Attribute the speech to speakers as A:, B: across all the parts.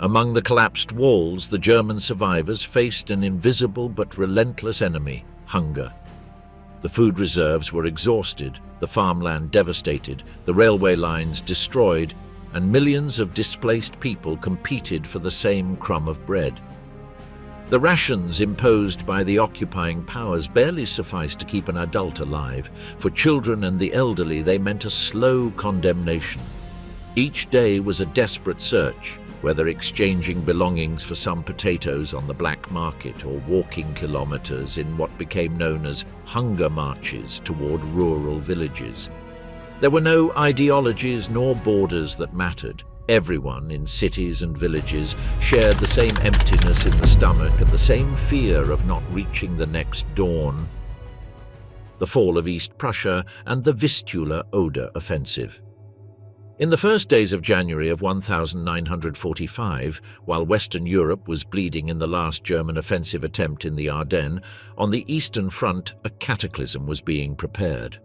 A: Among the collapsed walls, the German survivors faced an invisible but relentless enemy: hunger. The food reserves were exhausted, the farmland devastated, the railway lines destroyed, and millions of displaced people competed for the same crumb of bread. The rations imposed by the occupying powers barely sufficed to keep an adult alive. For children and the elderly, they meant a slow condemnation. Each day was a desperate search, whether exchanging belongings for some potatoes on the black market or walking kilometers in what became known as hunger marches toward rural villages. There were no ideologies nor borders that mattered. Everyone in cities and villages shared the same emptiness in the stomach and the same fear of not reaching the next dawn. The fall of East Prussia and the Vistula Oder offensive. In the first days of January of 1945, while Western Europe was bleeding in the last German offensive attempt in the Ardennes, on the Eastern Front a cataclysm was being prepared.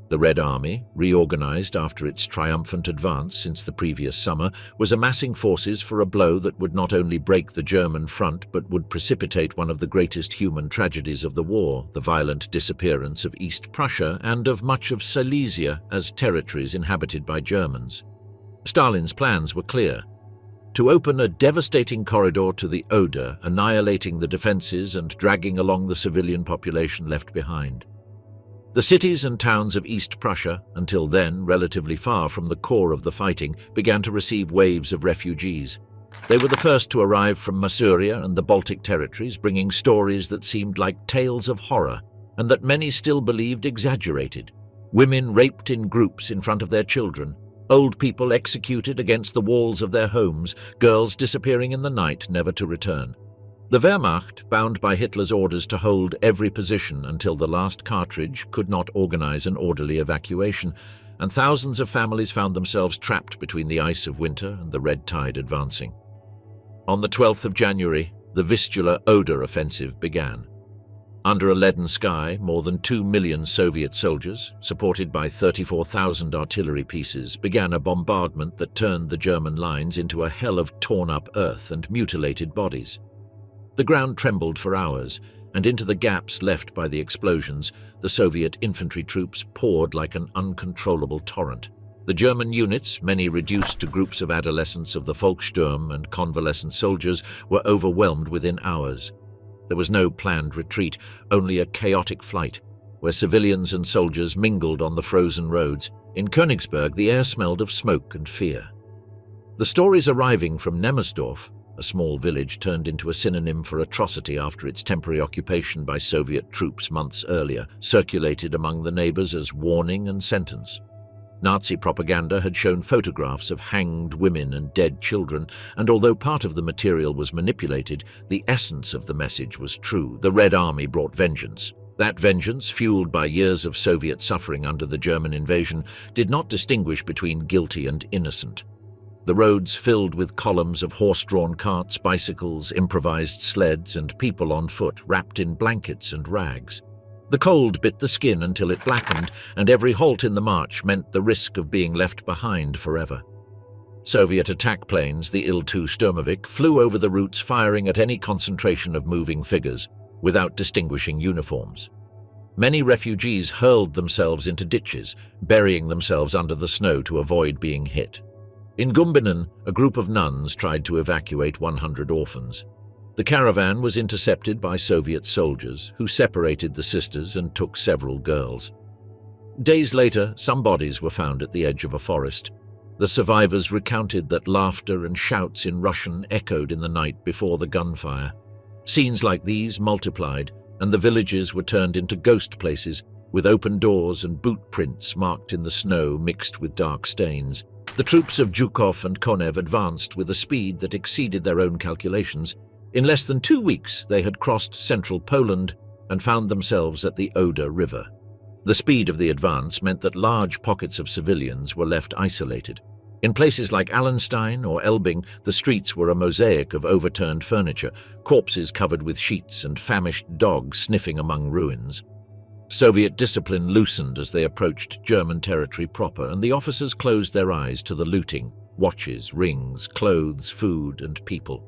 A: The Red Army, reorganized after its triumphant advance since the previous summer, was amassing forces for a blow that would not only break the German front but would precipitate one of the greatest human tragedies of the war, the violent disappearance of East Prussia and of much of Silesia as territories inhabited by Germans. Stalin's plans were clear: to open a devastating corridor to the Oder, annihilating the defenses and dragging along the civilian population left behind. The cities and towns of East Prussia, until then relatively far from the core of the fighting, began to receive waves of refugees. They were the first to arrive from Massacre and the Baltic territories, bringing stories that seemed like tales of horror, and that many still believed exaggerated. Women raped in groups in front of their children, old people executed against the walls of their homes, girls disappearing in the night, never to return. The Wehrmacht, bound by Hitler's orders to hold every position until the last cartridge, could not organize an orderly evacuation, and thousands of families found themselves trapped between the ice of winter and the red tide advancing. On the 12th of January, the Vistula Oder offensive began. Under a leaden sky, more than 2 million Soviet soldiers, supported by 34,000 artillery pieces, began a bombardment that turned the German lines into a hell of torn-up earth and mutilated bodies. The ground trembled for hours, and into the gaps left by the explosions, the Soviet infantry troops poured like an uncontrollable torrent. The German units, many reduced to groups of adolescents of the Volkssturm and convalescent soldiers, were overwhelmed within hours. There was no planned retreat, only a chaotic flight, where civilians and soldiers mingled on the frozen roads. In Königsberg, the air smelled of smoke and fear. The stories arriving from Nemmersdorf, a small village turned into a synonym for atrocity after its temporary occupation by Soviet troops months earlier, circulated among the neighbors as warning and sentence. Nazi propaganda had shown photographs of hanged women and dead children, and although part of the material was manipulated, the essence of the message was true. The Red Army brought vengeance. That vengeance, fueled by years of Soviet suffering under the German invasion, did not distinguish between guilty and innocent. The roads filled with columns of horse-drawn carts, bicycles, improvised sleds, and people on foot wrapped in blankets and rags. The cold bit the skin until it blackened, and every halt in the march meant the risk of being left behind forever. Soviet attack planes, the Il-2 Sturmovik, flew over the routes, firing at any concentration of moving figures, without distinguishing uniforms. Many refugees hurled themselves into ditches, burying themselves under the snow to avoid being hit. In Gumbinnen, a group of nuns tried to evacuate 100 orphans. The caravan was intercepted by Soviet soldiers, who separated the sisters and took several girls. Days later, some bodies were found at the edge of a forest. The survivors recounted that laughter and shouts in Russian echoed in the night before the gunfire. Scenes like these multiplied, and the villages were turned into ghost places, with open doors and boot prints marked in the snow mixed with dark stains. The troops of Zhukov and Konev advanced with a speed that exceeded their own calculations. In less than 2 weeks, they had crossed central Poland and found themselves at the Oder River. The speed of the advance meant that large pockets of civilians were left isolated. In places like Allenstein or Elbing, the streets were a mosaic of overturned furniture, corpses covered with sheets and famished dogs sniffing among ruins. Soviet discipline loosened as they approached German territory proper, and the officers closed their eyes to the looting, watches, rings, clothes, food, and people.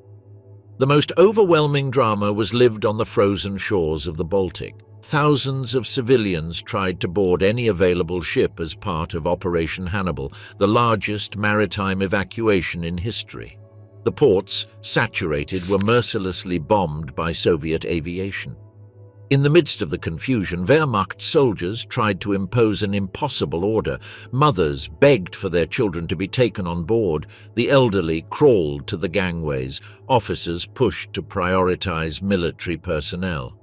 A: The most overwhelming drama was lived on the frozen shores of the Baltic. Thousands of civilians tried to board any available ship as part of Operation Hannibal, the largest maritime evacuation in history. The ports, saturated, were mercilessly bombed by Soviet aviation. In the midst of the confusion, Wehrmacht soldiers tried to impose an impossible order. Mothers begged for their children to be taken on board. The elderly crawled to the gangways. Officers pushed to prioritize military personnel.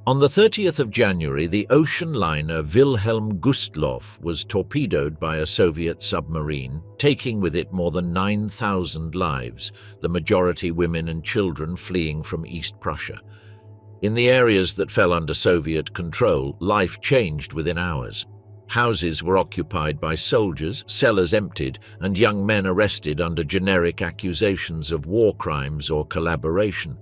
A: On the 30th of January, the ocean liner Wilhelm Gustloff was torpedoed by a Soviet submarine, taking with it more than 9,000 lives, the majority women and children fleeing from East Prussia. In the areas that fell under Soviet control, life changed within hours. Houses were occupied by soldiers, cellars emptied, and young men arrested under generic accusations of war crimes or collaboration.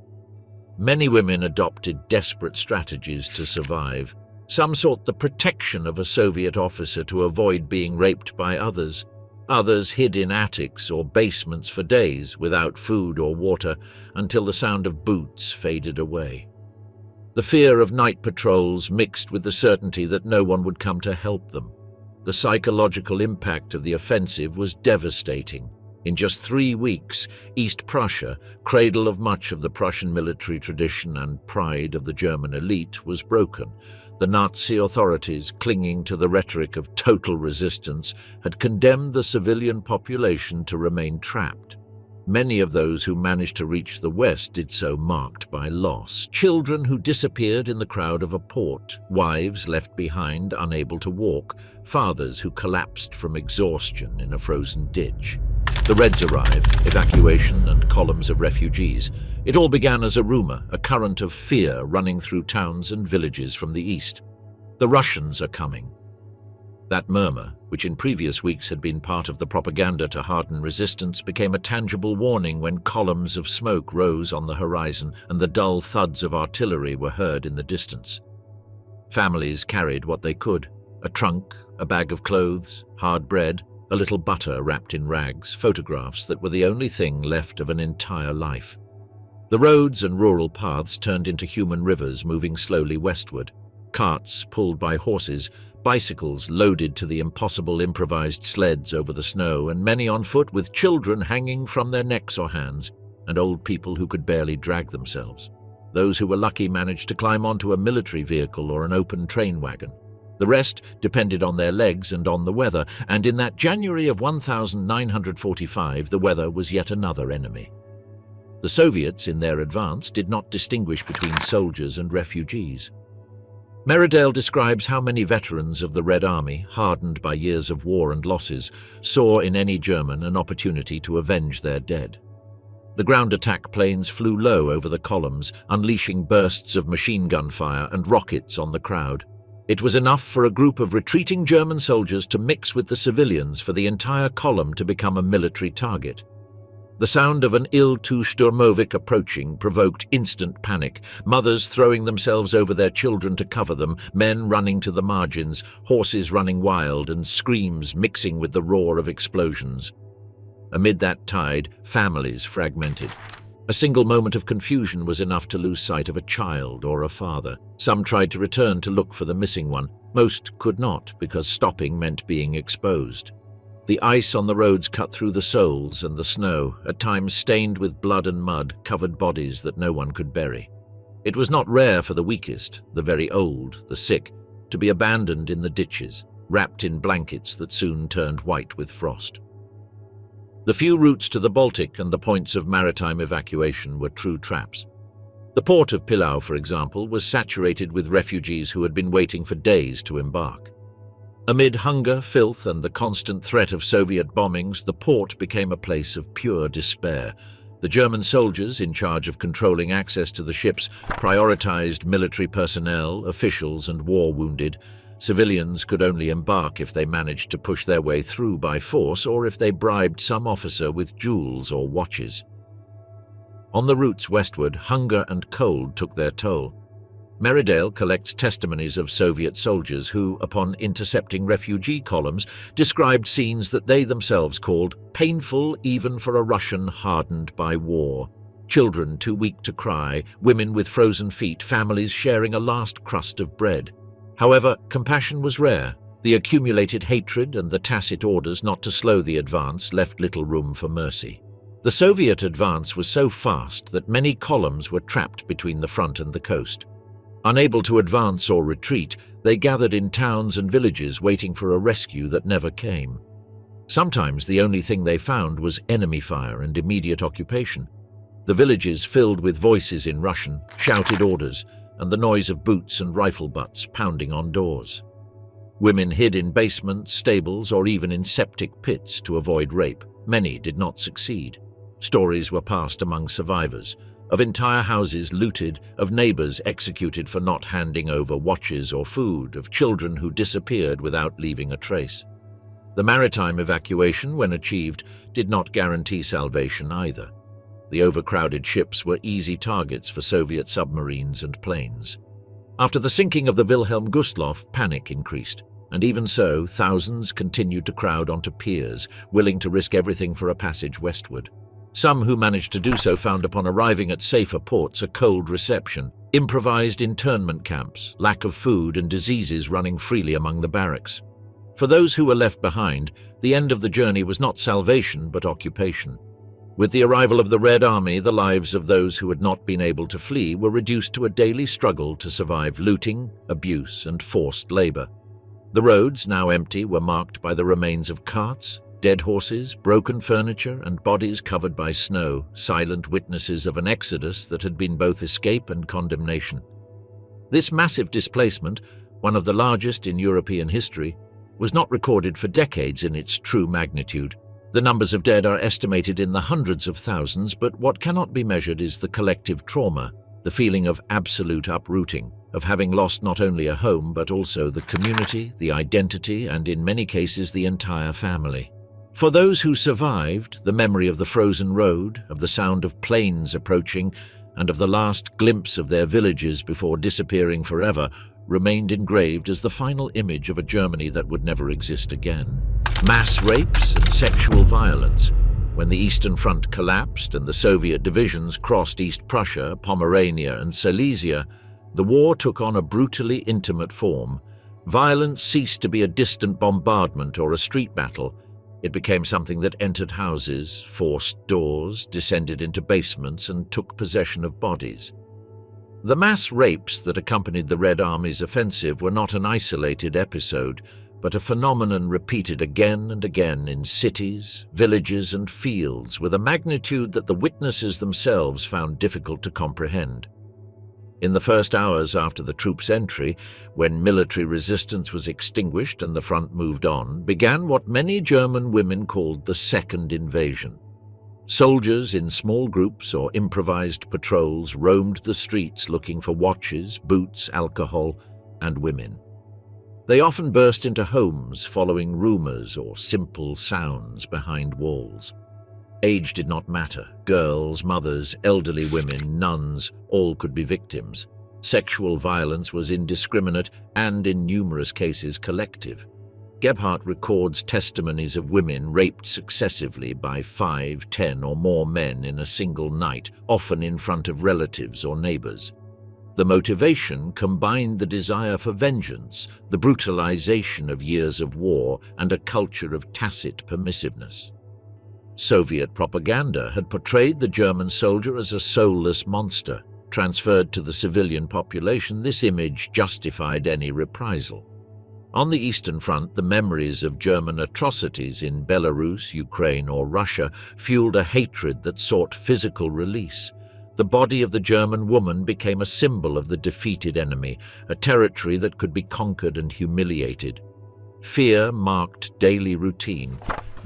A: Many women adopted desperate strategies to survive. Some sought the protection of a Soviet officer to avoid being raped by others. Others hid in attics or basements for days without food or water until the sound of boots faded away. The fear of night patrols mixed with the certainty that no one would come to help them. The psychological impact of the offensive was devastating. In just 3 weeks, East Prussia, cradle of much of the Prussian military tradition and pride of the German elite, was broken. The Nazi authorities, clinging to the rhetoric of total resistance, had condemned the civilian population to remain trapped. Many of those who managed to reach the west did so marked by loss. Children who disappeared in the crowd of a port, wives left behind unable to walk, fathers who collapsed from exhaustion in a frozen ditch. The Reds arrive, evacuation and columns of refugees. It all began as a rumor, a current of fear running through towns and villages from the east. The Russians are coming. That murmur, which in previous weeks had been part of the propaganda to harden resistance, became a tangible warning when columns of smoke rose on the horizon and the dull thuds of artillery were heard in the distance. Families carried what they could: a trunk, a bag of clothes, hard bread, a little butter wrapped in rags, photographs that were the only thing left of an entire life. The roads and rural paths turned into human rivers moving slowly westward. Carts pulled by horses, bicycles loaded to the impossible improvised sleds over the snow, and many on foot with children hanging from their necks or hands, and old people who could barely drag themselves. Those who were lucky managed to climb onto a military vehicle or an open train wagon. The rest depended on their legs and on the weather, and in that January of 1945, the weather was yet another enemy. The Soviets, in their advance, did not distinguish between soldiers and refugees. Meridale describes how many veterans of the Red Army, hardened by years of war and losses, saw in any German an opportunity to avenge their dead. The ground attack planes flew low over the columns, unleashing bursts of machine gun fire and rockets on the crowd. It was enough for a group of retreating German soldiers to mix with the civilians for the entire column to become a military target. The sound of an Il-2 approaching provoked instant panic, mothers throwing themselves over their children to cover them, men running to the margins, horses running wild, and screams mixing with the roar of explosions. Amid that tide, families fragmented. A single moment of confusion was enough to lose sight of a child or a father. Some tried to return to look for the missing one. Most could not, because stopping meant being exposed. The ice on the roads cut through the soles, and the snow, at times stained with blood and mud, covered bodies that no one could bury. It was not rare for the weakest, the very old, the sick, to be abandoned in the ditches, wrapped in blankets that soon turned white with frost. The few routes to the Baltic and the points of maritime evacuation were true traps. The port of Pillage, for example, was saturated with refugees who had been waiting for days to embark. Amid hunger, filth, and the constant threat of Soviet bombings, the port became a place of pure despair. The German soldiers, in charge of controlling access to the ships, prioritized military personnel, officials, and war wounded. Civilians could only embark if they managed to push their way through by force or if they bribed some officer with jewels or watches. On the routes westward, hunger and cold took their toll. Meridale collects testimonies of Soviet soldiers who, upon intercepting refugee columns, described scenes that they themselves called painful even for a Russian hardened by war. Children too weak to cry, women with frozen feet, families sharing a last crust of bread. However, compassion was rare. The accumulated hatred and the tacit orders not to slow the advance left little room for mercy. The Soviet advance was so fast that many columns were trapped between the front and the coast. Unable to advance or retreat, they gathered in towns and villages waiting for a rescue that never came. Sometimes the only thing they found was enemy fire and immediate occupation. The villages filled with voices in Russian, shouted orders, and the noise of boots and rifle butts pounding on doors. Women hid in basements, stables, or even in septic pits to avoid rape. Many did not succeed. Stories were passed among survivors, of entire houses looted, of neighbors executed for not handing over watches or food, of children who disappeared without leaving a trace. The maritime evacuation, when achieved, did not guarantee salvation either. The overcrowded ships were easy targets for Soviet submarines and planes. After the sinking of the Wilhelm Gustloff, panic increased, and even so, thousands continued to crowd onto piers, willing to risk everything for a passage westward. Some who managed to do so found upon arriving at safer ports a cold reception, improvised internment camps, lack of food and diseases running freely among the barracks. For those who were left behind, the end of the journey was not salvation but occupation. With the arrival of the Red Army, the lives of those who had not been able to flee were reduced to a daily struggle to survive looting, abuse, and forced labor. The roads, now empty, were marked by the remains of carts, dead horses, broken furniture, and bodies covered by snow, silent witnesses of an exodus that had been both escape and condemnation. This massive displacement, one of the largest in European history, was not recorded for decades in its true magnitude. The numbers of dead are estimated in the hundreds of thousands, but what cannot be measured is the collective trauma, the feeling of absolute uprooting, of having lost not only a home but also the community, the identity, and in many cases the entire family. For those who survived, the memory of the frozen road, of the sound of planes approaching, and of the last glimpse of their villages before disappearing forever remained engraved as the final image of a Germany that would never exist again. Mass rapes and sexual violence. When the Eastern Front collapsed and the Soviet divisions crossed East Prussia, Pomerania, and Silesia, the war took on a brutally intimate form. Violence ceased to be a distant bombardment or a street battle. It became something that entered houses, forced doors, descended into basements, and took possession of bodies. The mass rapes that accompanied the Red Army's offensive were not an isolated episode, but a phenomenon repeated again and again in cities, villages, and fields with a magnitude that the witnesses themselves found difficult to comprehend. In the first hours after the troops' entry, when military resistance was extinguished and the front moved on, began what many German women called the Second Invasion. Soldiers in small groups or improvised patrols roamed the streets looking for watches, boots, alcohol, and women. They often burst into homes following rumors or simple sounds behind walls. Age did not matter. Girls, mothers, elderly women, nuns, all could be victims. Sexual violence was indiscriminate and, in numerous cases, collective. Gebhardt records testimonies of women raped successively by 5, 10, or more men in a single night, often in front of relatives or neighbors. The motivation combined the desire for vengeance, the brutalization of years of war, and a culture of tacit permissiveness. Soviet propaganda had portrayed the German soldier as a soulless monster. Transferred to the civilian population, this image justified any reprisal. On the Eastern Front, the memories of German atrocities in Belarus, Ukraine, or Russia fueled a hatred that sought physical release. The body of the German woman became a symbol of the defeated enemy, a territory that could be conquered and humiliated. Fear marked daily routine.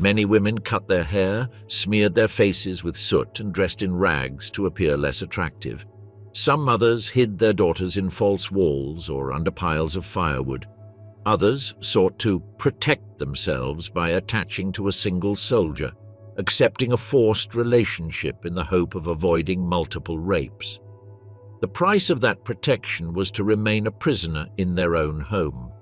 A: Many women cut their hair, smeared their faces with soot, and dressed in rags to appear less attractive. Some mothers hid their daughters in false walls or under piles of firewood. Others sought to protect themselves by attaching to a single soldier, accepting a forced relationship in the hope of avoiding multiple rapes. The price of that protection was to remain a prisoner in their own home.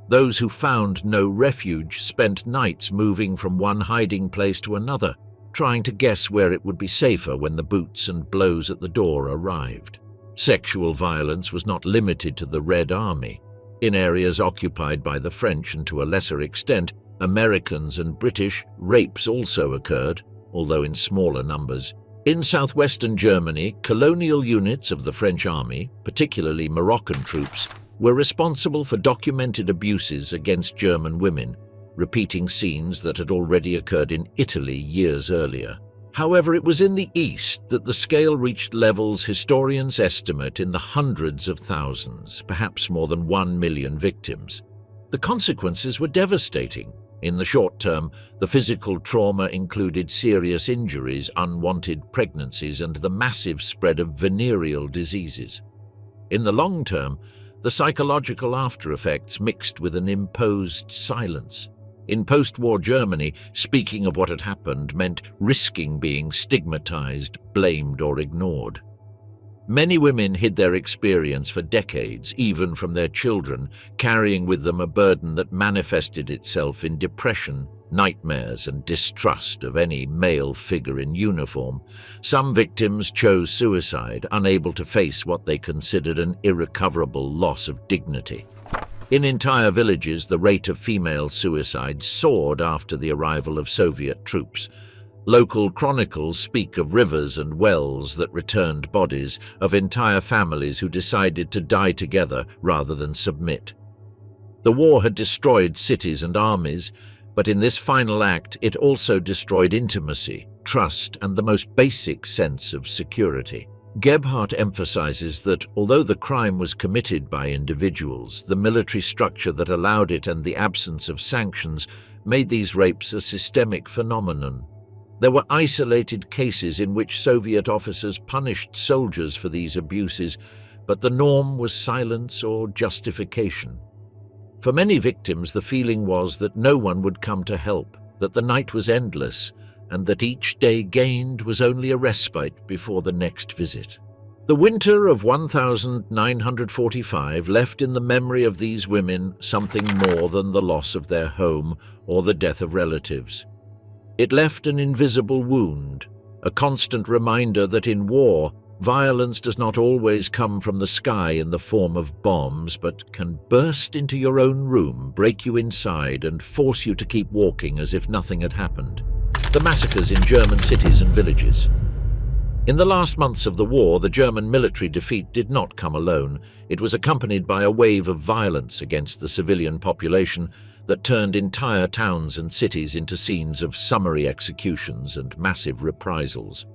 A: Those who found no refuge spent nights moving from one hiding place to another, trying to guess where it would be safer when the boots and blows at the door arrived. Sexual violence was not limited to the Red Army. In areas occupied by the French and to a lesser extent, Americans and British, rapes also occurred, although in smaller numbers. In southwestern Germany, colonial units of the French army, particularly Moroccan troops, were responsible for documented abuses against German women, repeating scenes that had already occurred in Italy years earlier. However, it was in the East that the scale reached levels historians estimate in the hundreds of thousands, perhaps more than 1 million victims. The consequences were devastating. In the short term, the physical trauma included serious injuries, unwanted pregnancies, and the massive spread of venereal diseases. In the long term, the psychological after-effects mixed with an imposed silence. In post-war Germany, speaking of what had happened meant risking being stigmatized, blamed, or ignored. Many women hid their experience for decades, even from their children, carrying with them a burden that manifested itself in depression, nightmares, and distrust of any male figure in uniform. Some victims chose suicide, unable to face what they considered an irrecoverable loss of dignity. In entire villages, the rate of female suicide soared after the arrival of Soviet troops. Local chronicles speak of rivers and wells that returned bodies, of entire families who decided to die together rather than submit. The war had destroyed cities and armies, but in this final act it also destroyed intimacy, trust, and the most basic sense of security. Gebhardt emphasizes that, although the crime was committed by individuals, the military structure that allowed it and the absence of sanctions made these rapes a systemic phenomenon. There were isolated cases in which Soviet officers punished soldiers for these abuses, but the norm was silence or justification. For many victims, the feeling was that no one would come to help, that the night was endless, and that each day gained was only a respite before the next visit. The winter of 1945 left in the memory of these women something more than the loss of their home or the death of relatives. It left an invisible wound, a constant reminder that in war, violence does not always come from the sky in the form of bombs, but can burst into your own room, break you inside, and force you to keep walking as if nothing had happened. The massacres in German cities and villages. In the last months of the war, the German military defeat did not come alone. It was accompanied by a wave of violence against the civilian population that turned entire towns and cities into scenes of summary executions and massive reprisals.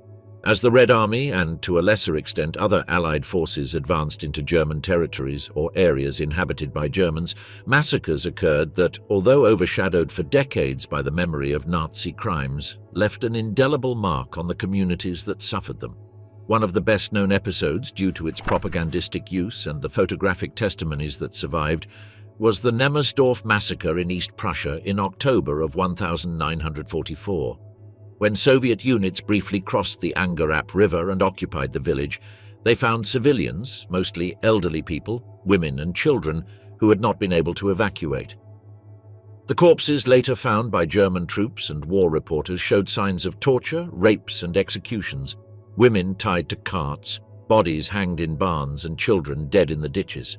A: As the Red Army and, to a lesser extent, other Allied forces advanced into German territories or areas inhabited by Germans, massacres occurred that, although overshadowed for decades by the memory of Nazi crimes, left an indelible mark on the communities that suffered them. One of the best-known episodes, due to its propagandistic use and the photographic testimonies that survived, was the Nemmersdorf massacre in East Prussia in October of 1944. When Soviet units briefly crossed the Angarap River and occupied the village, they found civilians, mostly elderly people, women and children, who had not been able to evacuate. The corpses later found by German troops and war reporters showed signs of torture, rapes and executions, women tied to carts, bodies hanged in barns and children dead in the ditches.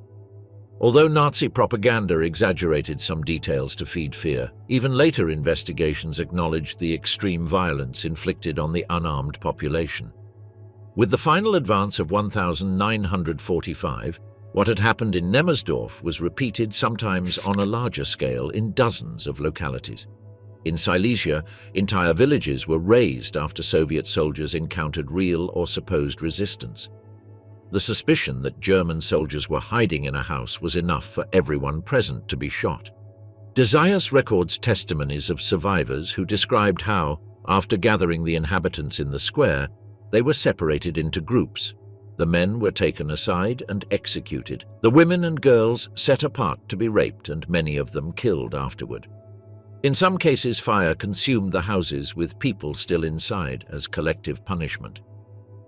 A: Although Nazi propaganda exaggerated some details to feed fear, even later investigations acknowledged the extreme violence inflicted on the unarmed population. With the final advance of 1945, what had happened in Nemmersdorf was repeated sometimes on a larger scale in dozens of localities. In Silesia, entire villages were razed after Soviet soldiers encountered real or supposed resistance. The suspicion that German soldiers were hiding in a house was enough for everyone present to be shot. Desaius records testimonies of survivors who described how, after gathering the inhabitants in the square, they were separated into groups. The men were taken aside and executed, the women and girls set apart to be raped and many of them killed afterward. In some cases, fire consumed the houses with people still inside as collective punishment.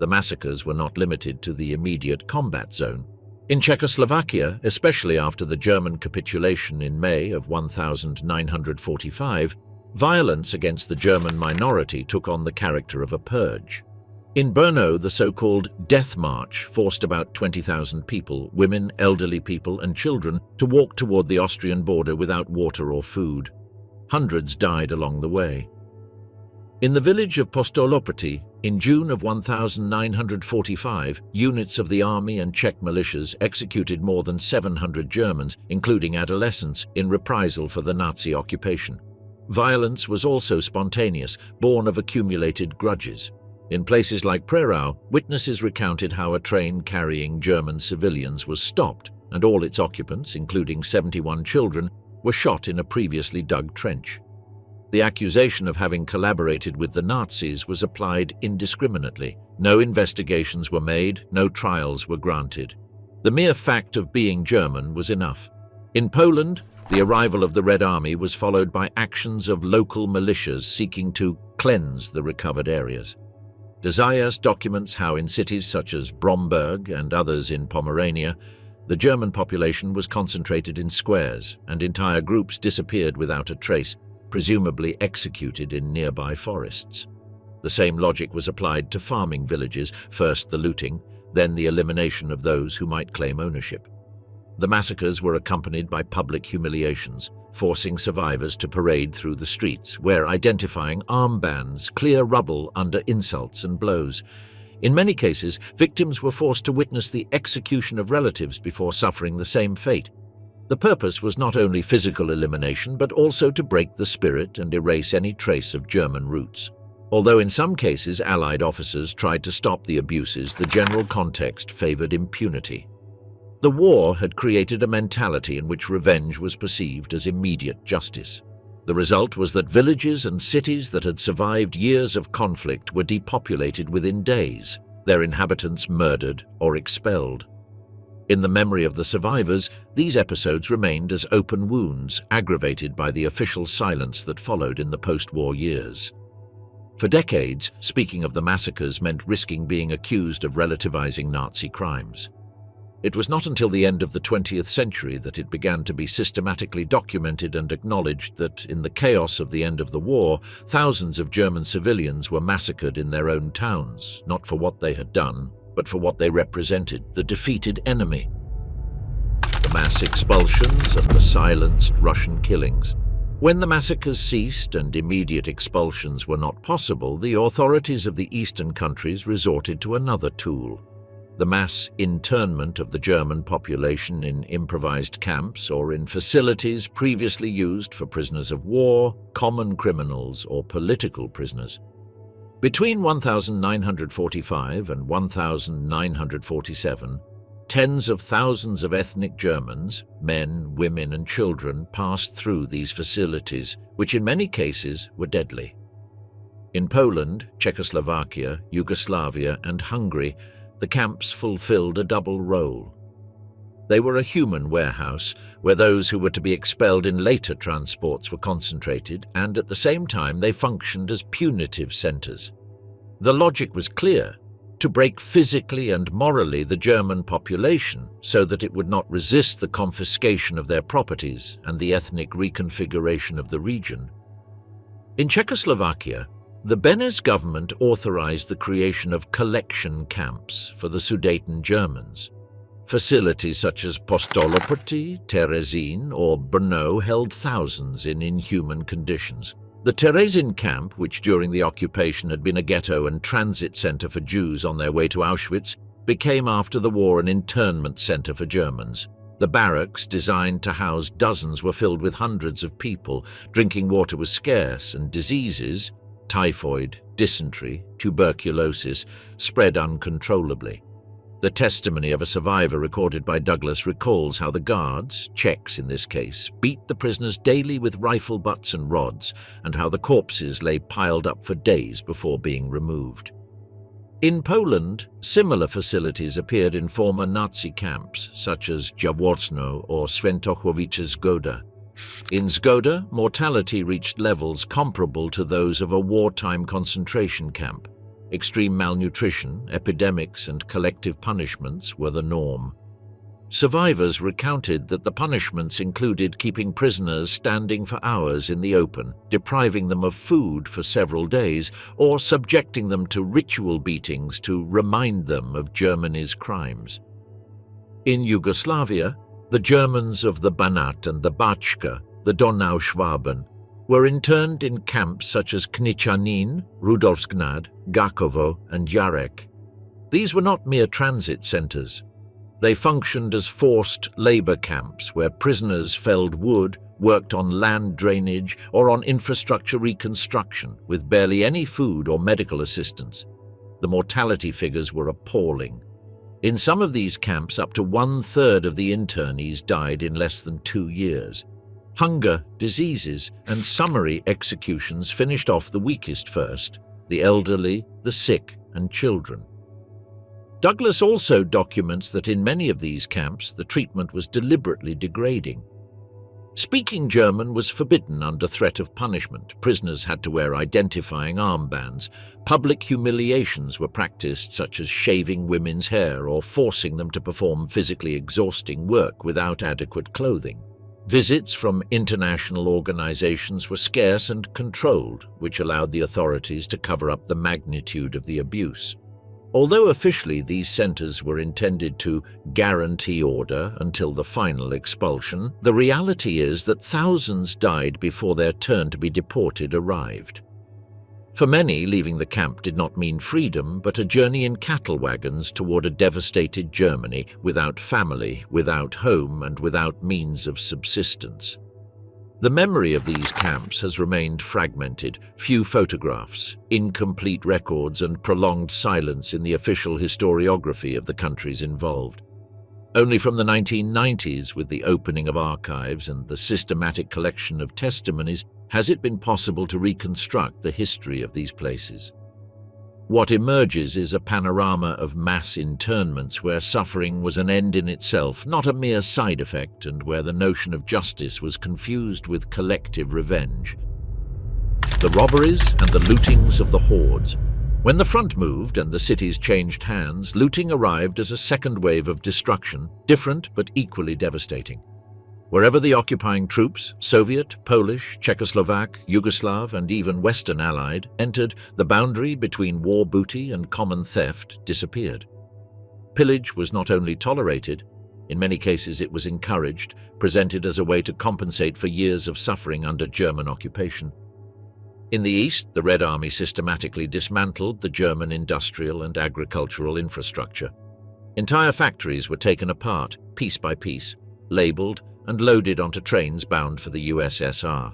A: The massacres were not limited to the immediate combat zone. In Czechoslovakia, especially after the German capitulation in May of 1945, violence against the German minority took on the character of a purge. In Brno, the so-called Death March forced about 20,000 people, women, elderly people and children, to walk toward the Austrian border without water or food. Hundreds died along the way. In the village of Postwar, in June of 1945, units of the army and Czech militias executed more than 700 Germans, including adolescents, in reprisal for the Nazi occupation. Violence was also spontaneous, born of accumulated grudges. In places like Prerau, witnesses recounted how a train carrying German civilians was stopped, and all its occupants, including 71 children, were shot in a previously dug trench. The accusation of having collaborated with the Nazis was applied indiscriminately. No investigations were made, no trials were granted. The mere fact of being German was enough. In Poland, the arrival of the Red Army was followed by actions of local militias seeking to cleanse the recovered areas. Desayas documents how in cities such as Bromberg and others in Pomerania, the German population was concentrated in squares and entire groups disappeared without a trace, presumably executed in nearby forests. The same logic was applied to farming villages, first the looting, then the elimination of those who might claim ownership. The massacres were accompanied by public humiliations, forcing survivors to parade through the streets, wear identifying armbands, clear rubble under insults and blows. In many cases, victims were forced to witness the execution of relatives before suffering the same fate. The purpose was not only physical elimination, but also to break the spirit and erase any trace of German roots. Although in some cases Allied officers tried to stop the abuses, the general context favored impunity. The war had created a mentality in which revenge was perceived as immediate justice. The result was that villages and cities that had survived years of conflict were depopulated within days, their inhabitants murdered or expelled. In the memory of the survivors, these episodes remained as open wounds, aggravated by the official silence that followed in the post-war years. For decades, speaking of the massacres meant risking being accused of relativizing Nazi crimes. It was not until the end of the 20th century that it began to be systematically documented and acknowledged that, in the chaos of the end of the war, thousands of German civilians were massacred in their own towns, not for what they had done, but for what they represented, the defeated enemy. The mass expulsions and the silenced Russian killings. When the massacres ceased and immediate expulsions were not possible, the authorities of the eastern countries resorted to another tool: the mass internment of the German population in improvised camps or in facilities previously used for prisoners of war, common criminals, or political prisoners. Between 1945 and 1947, tens of thousands of ethnic Germans, men, women, and children, passed through these facilities, which in many cases were deadly. In Poland, Czechoslovakia, Yugoslavia, and Hungary, the camps fulfilled a double role. They were a human warehouse where those who were to be expelled in later transports were concentrated, and at the same time they functioned as punitive centers. The logic was clear: to break physically and morally the German population so that it would not resist the confiscation of their properties and the ethnic reconfiguration of the region. In Czechoslovakia, the Beneš government authorized the creation of collection camps for the Sudeten Germans. Facilities such as Postoloprty, Terezín, or Brno held thousands in inhuman conditions. The Terezín camp, which during the occupation had been a ghetto and transit center for Jews on their way to Auschwitz, became after the war an internment center for Germans. The barracks, designed to house dozens, were filled with hundreds of people. Drinking water was scarce, and diseases, typhoid, dysentery, tuberculosis, spread uncontrollably. The testimony of a survivor recorded by Douglas recalls how the guards, Czechs in this case, beat the prisoners daily with rifle butts and rods, and how the corpses lay piled up for days before being removed. In Poland, similar facilities appeared in former Nazi camps, such as Jaworzno or Świętochowicza Zgoda. In Zgoda, mortality reached levels comparable to those of a wartime concentration camp. Extreme malnutrition, epidemics, and collective punishments were the norm. Survivors recounted that the punishments included keeping prisoners standing for hours in the open, depriving them of food for several days, or subjecting them to ritual beatings to remind them of Germany's crimes. In Yugoslavia, the Germans of the Banat and the Bačka, the Donau-Schwaben, were interned in camps such as Kničanin, Rudolfsgnad, Gakovo, and Jarek. These were not mere transit centers. They functioned as forced labor camps where prisoners felled wood, worked on land drainage, or on infrastructure reconstruction with barely any food or medical assistance. The mortality figures were appalling. In some of these camps, up to 1/3 of the internees died in less than 2 years. Hunger, diseases, and summary executions finished off the weakest first: the elderly, the sick, and children. Douglas also documents that in many of these camps, the treatment was deliberately degrading. Speaking German was forbidden under threat of punishment. Prisoners had to wear identifying armbands. Public humiliations were practiced, such as shaving women's hair or forcing them to perform physically exhausting work without adequate clothing. Visits from international organizations were scarce and controlled, which allowed the authorities to cover up the magnitude of the abuse. Although officially these centers were intended to guarantee order until the final expulsion, the reality is that thousands died before their turn to be deported arrived. For many, leaving the camp did not mean freedom, but a journey in cattle wagons toward a devastated Germany, without family, without home, and without means of subsistence. The memory of these camps has remained fragmented: few photographs, incomplete records, and prolonged silence in the official historiography of the countries involved. Only from the 1990s, with the opening of archives and the systematic collection of testimonies, has it been possible to reconstruct the history of these places. What emerges is a panorama of mass internments where suffering was an end in itself, not a mere side effect, and where the notion of justice was confused with collective revenge. The robberies and the lootings of the hordes. When the front moved and the cities changed hands, looting arrived as a second wave of destruction, different but equally devastating. Wherever the occupying troops, Soviet, Polish, Czechoslovak, Yugoslav, and even Western Allied, entered, the boundary between war booty and common theft disappeared. Pillage was not only tolerated, in many cases it was encouraged, presented as a way to compensate for years of suffering under German occupation. In the East, the Red Army systematically dismantled the German industrial and agricultural infrastructure. Entire factories were taken apart, piece by piece, labeled, and loaded onto trains bound for the USSR.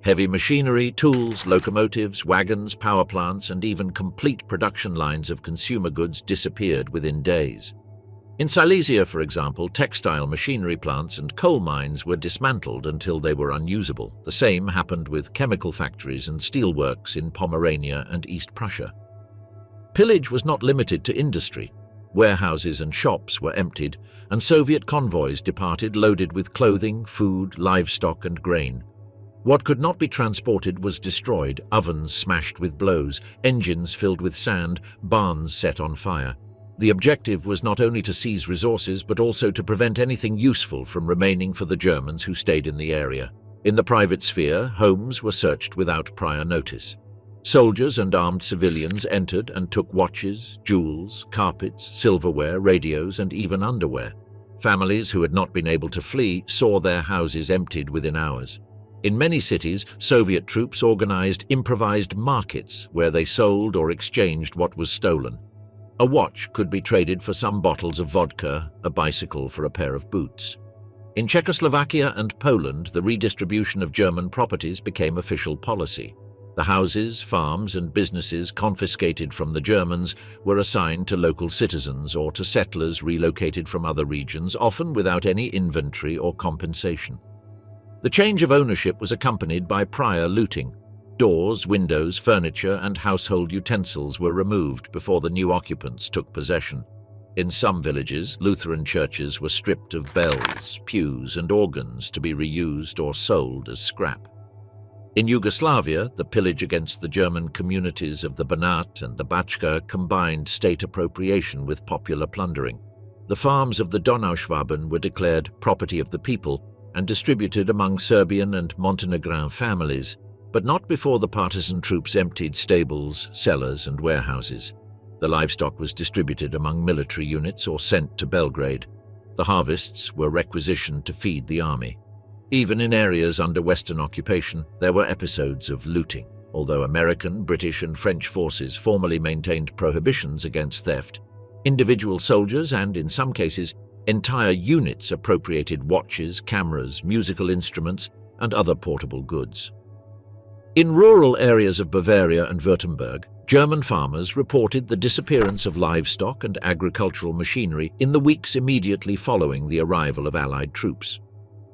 A: Heavy machinery, tools, locomotives, wagons, power plants, and even complete production lines of consumer goods disappeared within days. In Silesia, for example, textile machinery plants and coal mines were dismantled until they were unusable. The same happened with chemical factories and steelworks in Pomerania and East Prussia. Pillage was not limited to industry. Warehouses and shops were emptied, and Soviet convoys departed loaded with clothing, food, livestock, and grain. What could not be transported was destroyed: ovens smashed with blows, engines filled with sand, barns set on fire. The objective was not only to seize resources, but also to prevent anything useful from remaining for the Germans who stayed in the area. In the private sphere, homes were searched without prior notice. Soldiers and armed civilians entered and took watches, jewels, carpets, silverware, radios, and even underwear. Families who had not been able to flee saw their houses emptied within hours. In many cities, Soviet troops organized improvised markets where they sold or exchanged what was stolen. A watch could be traded for some bottles of vodka, a bicycle for a pair of boots. In Czechoslovakia and Poland, the redistribution of German properties became official policy. The houses, farms, and businesses confiscated from the Germans were assigned to local citizens or to settlers relocated from other regions, often without any inventory or compensation. The change of ownership was accompanied by prior looting. Doors, windows, furniture, and household utensils were removed before the new occupants took possession. In some villages, Lutheran churches were stripped of bells, pews, and organs to be reused or sold as scrap. In Yugoslavia, the pillage against the German communities of the Banat and the Bachka combined state appropriation with popular plundering. The farms of the Donauschwaben were declared property of the people and distributed among Serbian and Montenegrin families, but not before the partisan troops emptied stables, cellars, and warehouses. The livestock was distributed among military units or sent to Belgrade. The harvests were requisitioned to feed the army. Even in areas under Western occupation, there were episodes of looting, although American, British, and French forces formally maintained prohibitions against theft. Individual soldiers and, in some cases, entire units appropriated watches, cameras, musical instruments, and other portable goods. In rural areas of Bavaria and Württemberg, German farmers reported the disappearance of livestock and agricultural machinery in the weeks immediately following the arrival of Allied troops.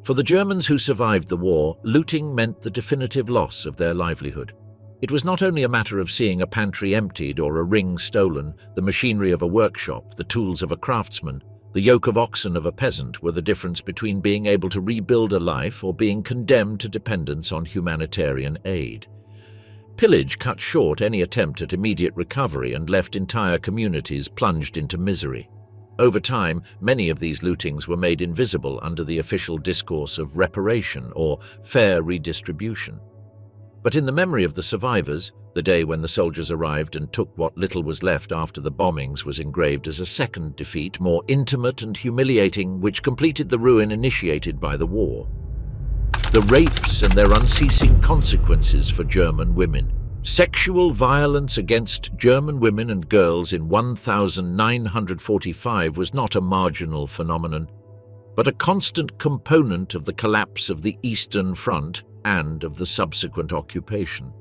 A: For the Germans who survived the war, looting meant the definitive loss of their livelihood. It was not only a matter of seeing a pantry emptied or a ring stolen, the machinery of a workshop, the tools of a craftsman, the yoke of oxen of a peasant were the difference between being able to rebuild a life or being condemned to dependence on humanitarian aid. Pillage cut short any attempt at immediate recovery and left entire communities plunged into misery. Over time, many of these lootings were made invisible under the official discourse of reparation or fair redistribution. But in the memory of the survivors, the day when the soldiers arrived and took what little was left after the bombings was engraved as a second defeat, more intimate and humiliating, which completed the ruin initiated by the war. The rapes and their unceasing consequences for German women. Sexual violence against German women and girls in 1945 was not a marginal phenomenon, but a constant component of the collapse of the Eastern Front and of the subsequent occupation.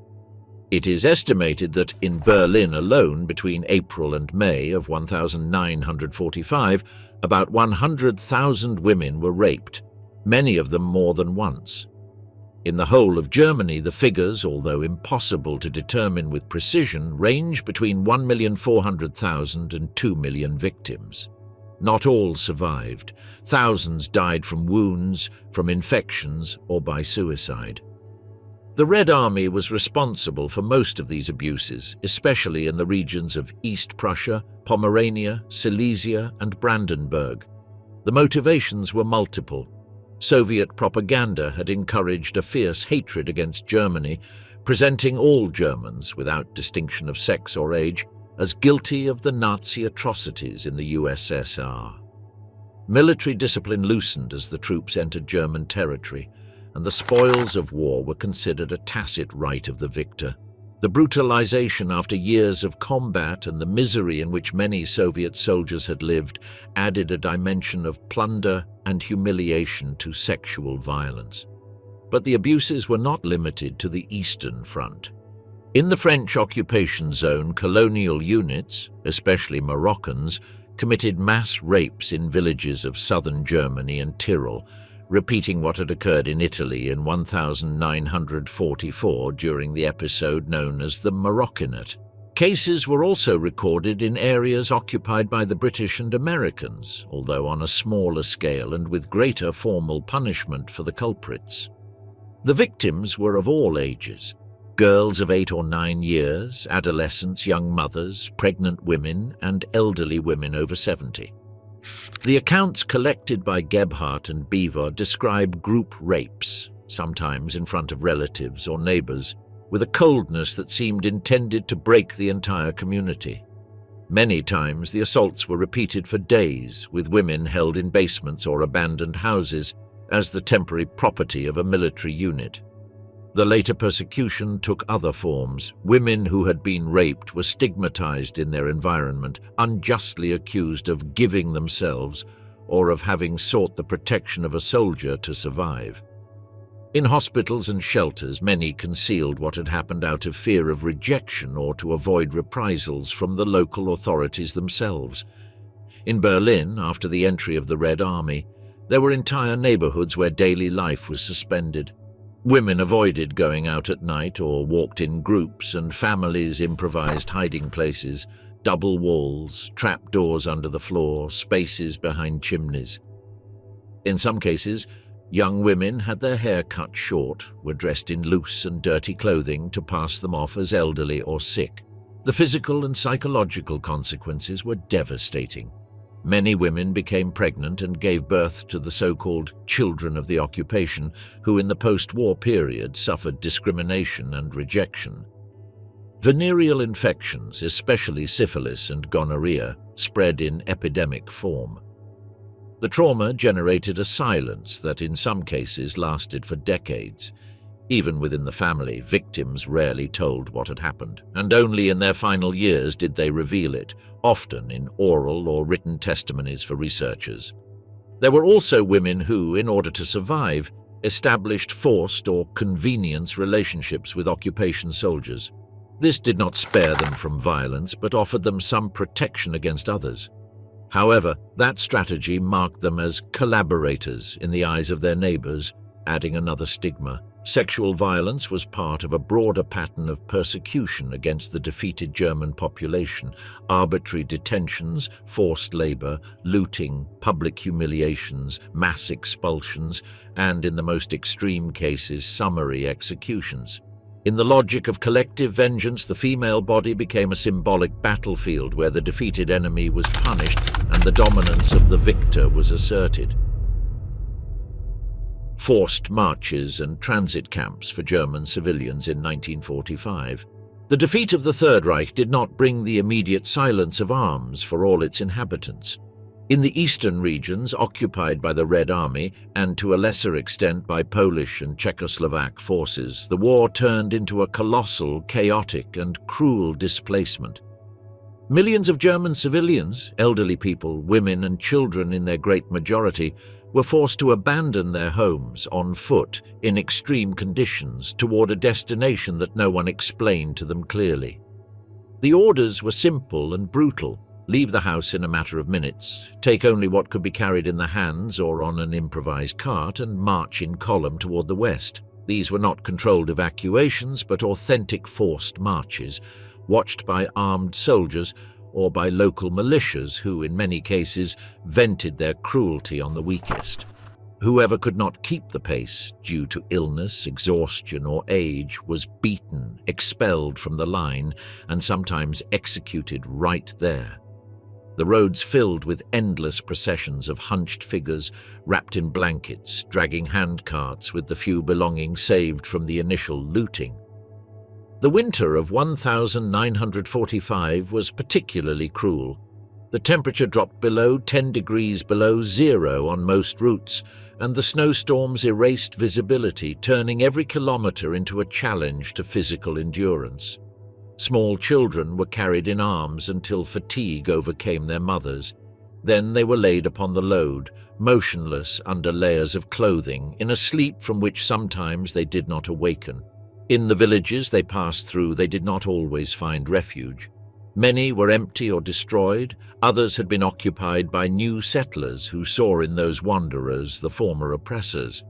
A: It is estimated that in Berlin alone, between April and May of 1945, about 100,000 women were raped, many of them more than once. In the whole of Germany, the figures, although impossible to determine with precision, range between 1,400,000 and 2 million victims. Not all survived. Thousands died from wounds, from infections, or by suicide. The Red Army was responsible for most of these abuses, especially in the regions of East Prussia, Pomerania, Silesia, and Brandenburg. The motivations were multiple. Soviet propaganda had encouraged a fierce hatred against Germany, presenting all Germans, without distinction of sex or age, as guilty of the Nazi atrocities in the USSR. Military discipline loosened as the troops entered German territory, and the spoils of war were considered a tacit right of the victor. The brutalization after years of combat and the misery in which many Soviet soldiers had lived added a dimension of plunder and humiliation to sexual violence. But the abuses were not limited to the Eastern Front. In the French occupation zone, colonial units, especially Moroccans, committed mass rapes in villages of southern Germany and Tyrol, repeating what had occurred in Italy in 1944 during the episode known as the Moroccanate. Cases were also recorded in areas occupied by the British and Americans, although on a smaller scale and with greater formal punishment for the culprits. The victims were of all ages: girls of 8 or 9 years, adolescents, young mothers, pregnant women, and elderly women over 70. The accounts collected by Gebhardt and Beaver describe group rapes, sometimes in front of relatives or neighbors, with a coldness that seemed intended to break the entire community. Many times the assaults were repeated for days, with women held in basements or abandoned houses as the temporary property of a military unit. The later persecution took other forms. Women who had been raped were stigmatized in their environment, unjustly accused of giving themselves or of having sought the protection of a soldier to survive. In hospitals and shelters, many concealed what had happened out of fear of rejection or to avoid reprisals from the local authorities themselves. In Berlin, after the entry of the Red Army, there were entire neighborhoods where daily life was suspended. Women avoided going out at night or walked in groups, and families improvised hiding places, double walls, trapdoors under the floor, spaces behind chimneys. In some cases, Young women had their hair cut short, were dressed in loose and dirty clothing to pass them off as elderly or sick. The physical and psychological consequences were devastating. Many women became pregnant and gave birth to the so-called children of the occupation, who in the post-war period suffered discrimination and rejection. Venereal infections, especially syphilis and gonorrhea, spread in epidemic form. The trauma generated a silence that in some cases lasted for decades. Even within the family, victims rarely told what had happened, and only in their final years did they reveal it, often in oral or written testimonies for researchers. There were also women who, in order to survive, established forced or convenience relationships with occupation soldiers. This did not spare them from violence, but offered them some protection against others. However, that strategy marked them as collaborators in the eyes of their neighbors, adding another stigma. Sexual violence was part of a broader pattern of persecution against the defeated German population. Arbitrary detentions, forced labor, looting, public humiliations, mass expulsions, and in the most extreme cases, summary executions. In the logic of collective vengeance, the female body became a symbolic battlefield where the defeated enemy was punished and the dominance of the victor was asserted. Forced marches and transit camps for German civilians in 1945. The defeat of the Third Reich did not bring the immediate silence of arms for all its inhabitants. In the eastern regions occupied by the Red Army, and to a lesser extent by Polish and Czechoslovak forces, the war turned into a colossal, chaotic, and cruel displacement. Millions of German civilians, elderly people, women and children in their great majority, were forced to abandon their homes on foot in extreme conditions toward a destination that no one explained to them clearly. The orders were simple and brutal. Leave the house in a matter of minutes, take only what could be carried in the hands or on an improvised cart, and march in column toward the west. These were not controlled evacuations, but authentic forced marches, watched by armed soldiers or by local militias who, in many cases, vented their cruelty on the weakest. Whoever could not keep the pace due to illness, exhaustion, or age was beaten, expelled from the line, and sometimes executed right there. The roads filled with endless processions of hunched figures wrapped in blankets, dragging handcarts with the few belongings saved from the initial looting. The winter of 1945 was particularly cruel. The temperature dropped below 10 degrees below zero on most routes, and the snowstorms erased visibility, turning every kilometer into a challenge to physical endurance. Small children were carried in arms until fatigue overcame their mothers. Then they were laid upon the load, motionless under layers of clothing, in a sleep from which sometimes they did not awaken. In the villages they passed through, they did not always find refuge. Many were empty or destroyed, others had been occupied by new settlers who saw in those wanderers the former oppressors.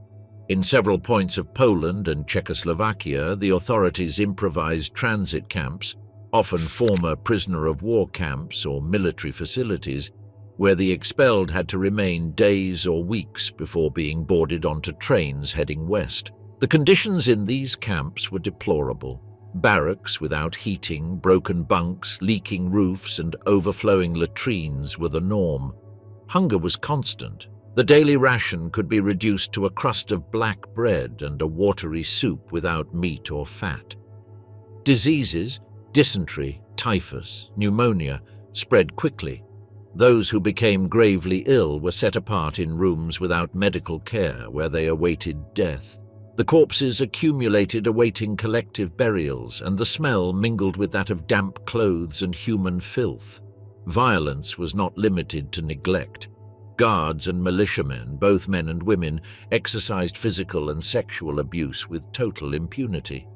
A: In several points of Poland and Czechoslovakia, the authorities improvised transit camps, often former prisoner-of-war camps or military facilities, where the expelled had to remain days or weeks before being boarded onto trains heading west. The conditions in these camps were deplorable. Barracks without heating, broken bunks, leaking roofs, and overflowing latrines were the norm. Hunger was constant. The daily ration could be reduced to a crust of black bread and a watery soup without meat or fat. Diseases, dysentery, typhus, pneumonia, spread quickly. Those who became gravely ill were set apart in rooms without medical care where they awaited death. The corpses accumulated awaiting collective burials, and the smell mingled with that of damp clothes and human filth. Violence was not limited to neglect. Guards and militiamen, both men and women, exercised physical and sexual abuse with total impunity.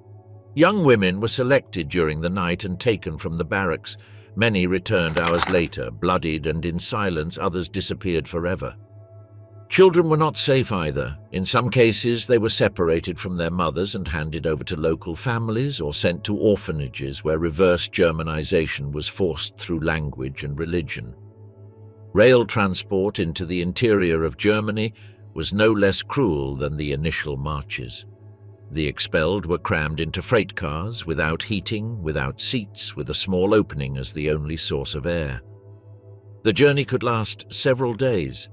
A: Young women were selected during the night and taken from the barracks. Many returned hours later, bloodied and in silence. Others disappeared forever. Children were not safe either. In some cases, they were separated from their mothers and handed over to local families or sent to orphanages where reverse Germanization was forced through language and religion. Rail transport into the interior of Germany was no less cruel than the initial marches. The expelled were crammed into freight cars, without heating, without seats, with a small opening as the only source of air. The journey could last several days.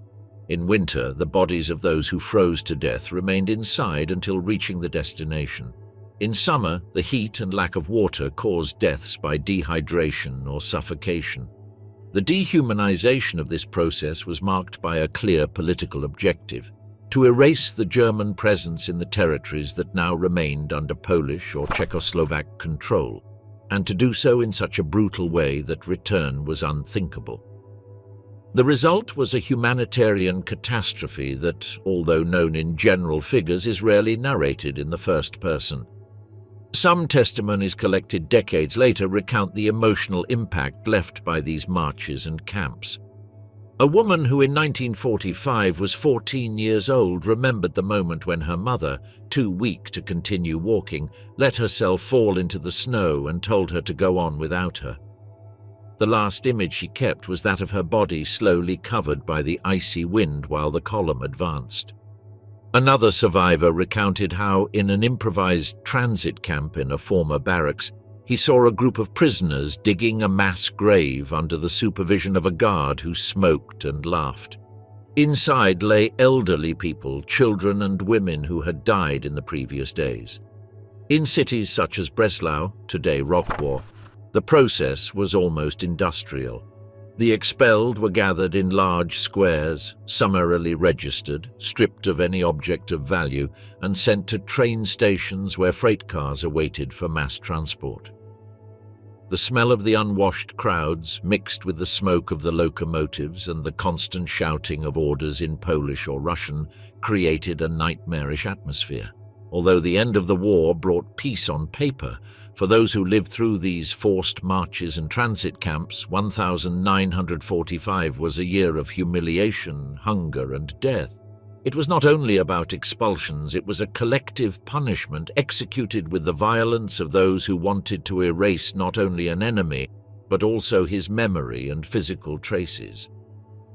A: In winter, the bodies of those who froze to death remained inside until reaching the destination. In summer, the heat and lack of water caused deaths by dehydration or suffocation. The dehumanization of this process was marked by a clear political objective: to erase the German presence in the territories that now remained under Polish or Czechoslovak control, and to do so in such a brutal way that return was unthinkable. The result was a humanitarian catastrophe that, although known in general figures, is rarely narrated in the first person. Some testimonies collected decades later recount the emotional impact left by these marches and camps. A woman who in 1945 was 14 years old remembered the moment when her mother, too weak to continue walking, let herself fall into the snow and told her to go on without her. The last image she kept was that of her body slowly covered by the icy wind while the column advanced. Another survivor recounted how, in an improvised transit camp in a former barracks, he saw a group of prisoners digging a mass grave under the supervision of a guard who smoked and laughed. Inside lay elderly people, children and women who had died in the previous days. In cities such as Breslau, today Rockwar, the process was almost industrial. The expelled were gathered in large squares, summarily registered, stripped of any object of value, and sent to train stations where freight cars awaited for mass transport. The smell of the unwashed crowds, mixed with the smoke of the locomotives and the constant shouting of orders in Polish or Russian, created a nightmarish atmosphere. Although the end of the war brought peace on paper, for those who lived through these forced marches and transit camps, 1945 was a year of humiliation, hunger, and death. It was not only about expulsions, it was a collective punishment executed with the violence of those who wanted to erase not only an enemy, but also his memory and physical traces.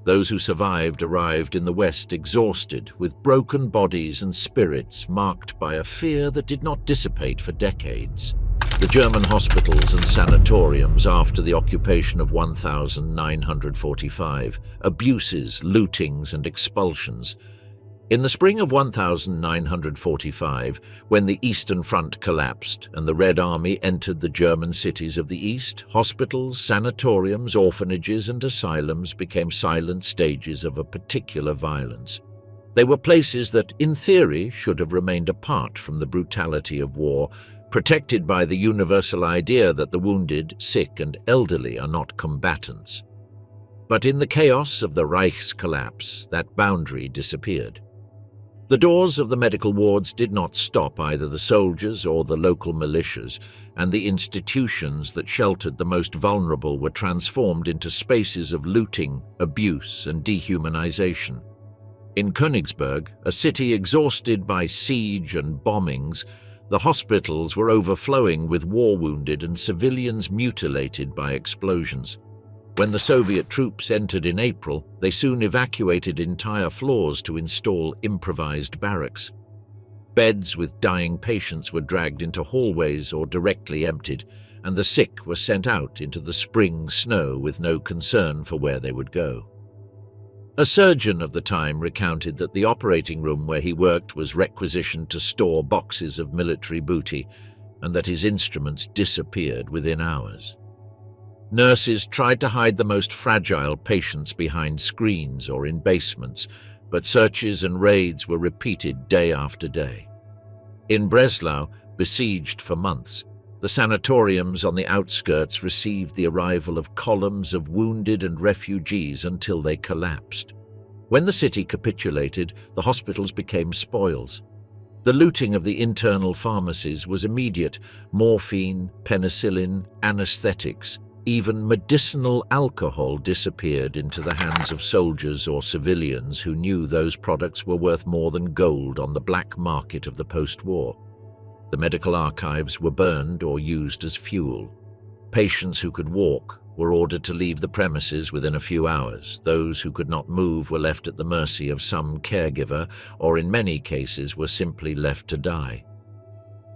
A: Those who survived arrived in the West exhausted, with broken bodies and spirits marked by a fear that did not dissipate for decades. The German hospitals and sanatoriums after the occupation of 1945, abuses, lootings, and expulsions. In the spring of 1945, when the Eastern Front collapsed and the Red Army entered the German cities of the East, hospitals, sanatoriums, orphanages, and asylums became silent stages of a particular violence. They were places that, in theory, should have remained apart from the brutality of war, protected by the universal idea that the wounded, sick, and elderly are not combatants. But in the chaos of the Reich's collapse, that boundary disappeared. The doors of the medical wards did not stop either the soldiers or the local militias, and the institutions that sheltered the most vulnerable were transformed into spaces of looting, abuse, and dehumanization. In Königsberg, a city exhausted by siege and bombings, the hospitals were overflowing with war-wounded and civilians mutilated by explosions. When the Soviet troops entered in April, they soon evacuated entire floors to install improvised barracks. Beds with dying patients were dragged into hallways or directly emptied, and the sick were sent out into the spring snow with no concern for where they would go. A surgeon of the time recounted that the operating room where he worked was requisitioned to store boxes of military booty, and that his instruments disappeared within hours. Nurses tried to hide the most fragile patients behind screens or in basements, but searches and raids were repeated day after day. In Breslau, besieged for months, the sanatoriums on the outskirts received the arrival of columns of wounded and refugees until they collapsed. When the city capitulated, the hospitals became spoils. The looting of the internal pharmacies was immediate: morphine, penicillin, anesthetics, even medicinal alcohol disappeared into the hands of soldiers or civilians who knew those products were worth more than gold on the black market of the post-war. The medical archives were burned or used as fuel. Patients who could walk, were ordered to leave the premises within a few hours. Those who could not move were left at the mercy of some caregiver, or in many cases were simply left to die.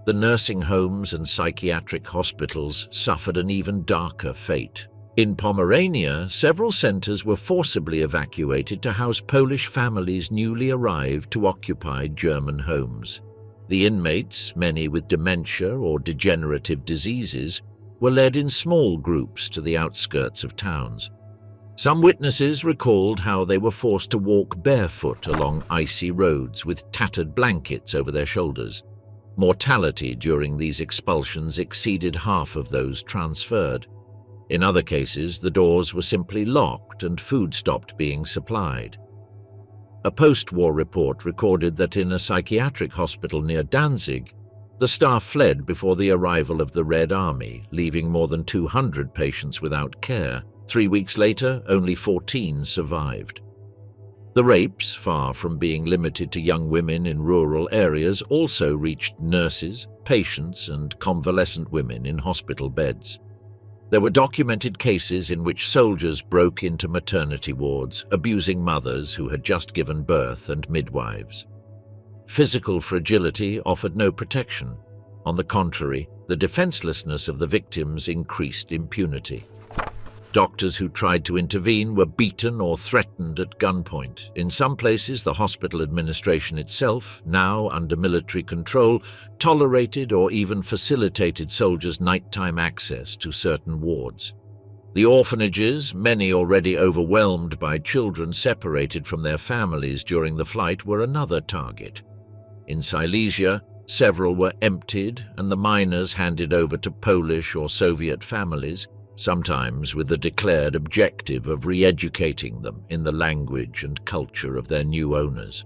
A: The nursing homes and psychiatric hospitals suffered an even darker fate. In Pomerania, several centers were forcibly evacuated to house Polish families newly arrived to occupied German homes. The inmates, many with dementia or degenerative diseases, were led in small groups to the outskirts of towns. Some witnesses recalled how they were forced to walk barefoot along icy roads with tattered blankets over their shoulders. Mortality during these expulsions exceeded half of those transferred. In other cases, the doors were simply locked and food stopped being supplied. A post-war report recorded that in a psychiatric hospital near Danzig, the staff fled before the arrival of the Red Army, leaving more than 200 patients without care. 3 weeks later, only 14 survived. The rapes, far from being limited to young women in rural areas, also reached nurses, patients, and convalescent women in hospital beds. There were documented cases in which soldiers broke into maternity wards, abusing mothers who had just given birth and midwives. Physical fragility offered no protection. On the contrary, the defenselessness of the victims increased impunity. Doctors who tried to intervene were beaten or threatened at gunpoint. In some places, the hospital administration itself, now under military control, tolerated or even facilitated soldiers' nighttime access to certain wards. The orphanages, many already overwhelmed by children separated from their families during the flight, were another target. In Silesia, several were emptied and the minors handed over to Polish or Soviet families, sometimes with the declared objective of re-educating them in the language and culture of their new owners.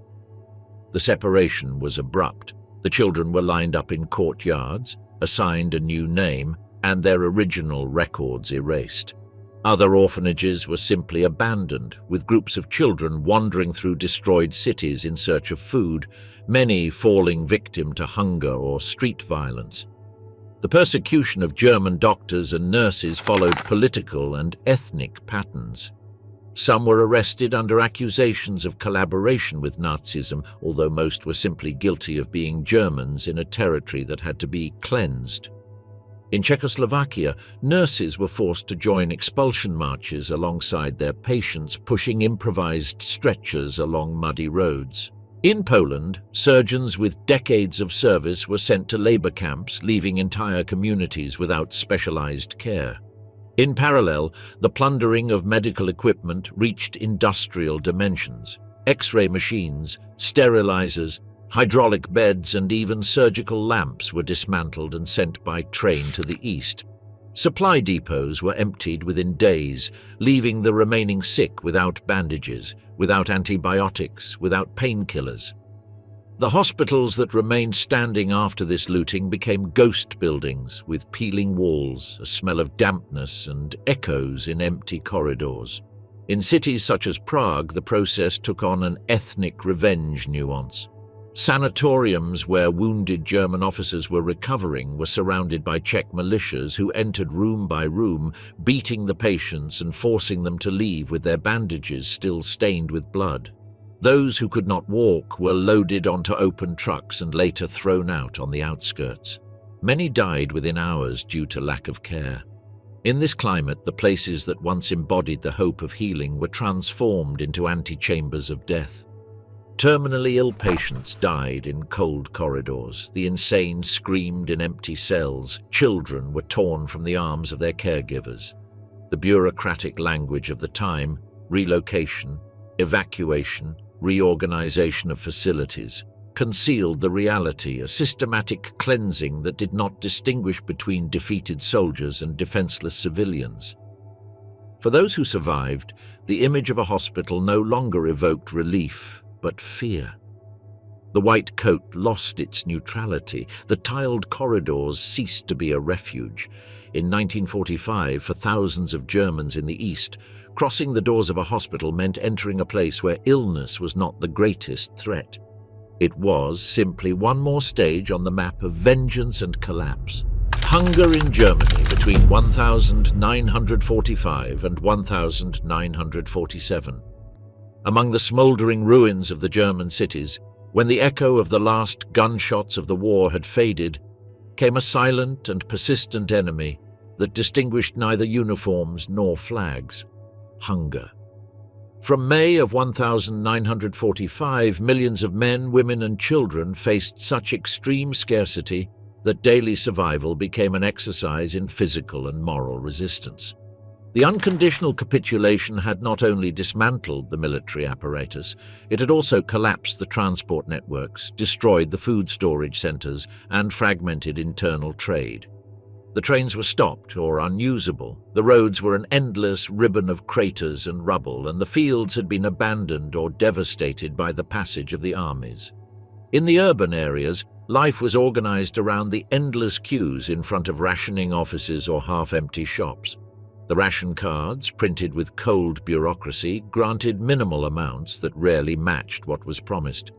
A: The separation was abrupt. The children were lined up in courtyards, assigned a new name, and their original records erased. Other orphanages were simply abandoned, with groups of children wandering through destroyed cities in search of food, many falling victim to hunger or street violence. The persecution of German doctors and nurses followed political and ethnic patterns. Some were arrested under accusations of collaboration with Nazism, although most were simply guilty of being Germans in a territory that had to be cleansed. In Czechoslovakia, nurses were forced to join expulsion marches alongside their patients, pushing improvised stretchers along muddy roads. In Poland, surgeons with decades of service were sent to labor camps, leaving entire communities without specialized care. In parallel, the plundering of medical equipment reached industrial dimensions. X-ray machines, sterilizers, hydraulic beds, and even surgical lamps were dismantled and sent by train to the east. Supply depots were emptied within days, leaving the remaining sick without bandages, without antibiotics, without painkillers. The hospitals that remained standing after this looting became ghost buildings with peeling walls, a smell of dampness, and echoes in empty corridors. In cities such as Prague, the process took on an ethnic revenge nuance. Sanatoriums where wounded German officers were recovering were surrounded by Czech militias who entered room by room, beating the patients and forcing them to leave with their bandages still stained with blood. Those who could not walk were loaded onto open trucks and later thrown out on the outskirts. Many died within hours due to lack of care. In this climate, the places that once embodied the hope of healing were transformed into antechambers of death. Terminally ill patients died in cold corridors. The insane screamed in empty cells. Children were torn from the arms of their caregivers. The bureaucratic language of the time, relocation, evacuation, reorganization of facilities, concealed the reality, a systematic cleansing that did not distinguish between defeated soldiers and defenseless civilians. For those who survived, the image of a hospital no longer evoked relief, but fear. The white coat lost its neutrality. The tiled corridors ceased to be a refuge. In 1945, for thousands of Germans in the East, crossing the doors of a hospital meant entering a place where illness was not the greatest threat. It was simply one more stage on the map of vengeance and collapse. Hunger in Germany between 1945 and 1947. Among the smouldering ruins of the German cities, when the echo of the last gunshots of the war had faded, came a silent and persistent enemy that distinguished neither uniforms nor flags: hunger. From May of 1945, millions of men, women and children faced such extreme scarcity that daily survival became an exercise in physical and moral resistance. The unconditional capitulation had not only dismantled the military apparatus, it had also collapsed the transport networks, destroyed the food storage centers, and fragmented internal trade. The trains were stopped or unusable, the roads were an endless ribbon of craters and rubble, and the fields had been abandoned or devastated by the passage of the armies. In the urban areas, life was organized around the endless queues in front of rationing offices or half-empty shops. The ration cards, printed with cold bureaucracy, granted minimal amounts that rarely matched what was promised.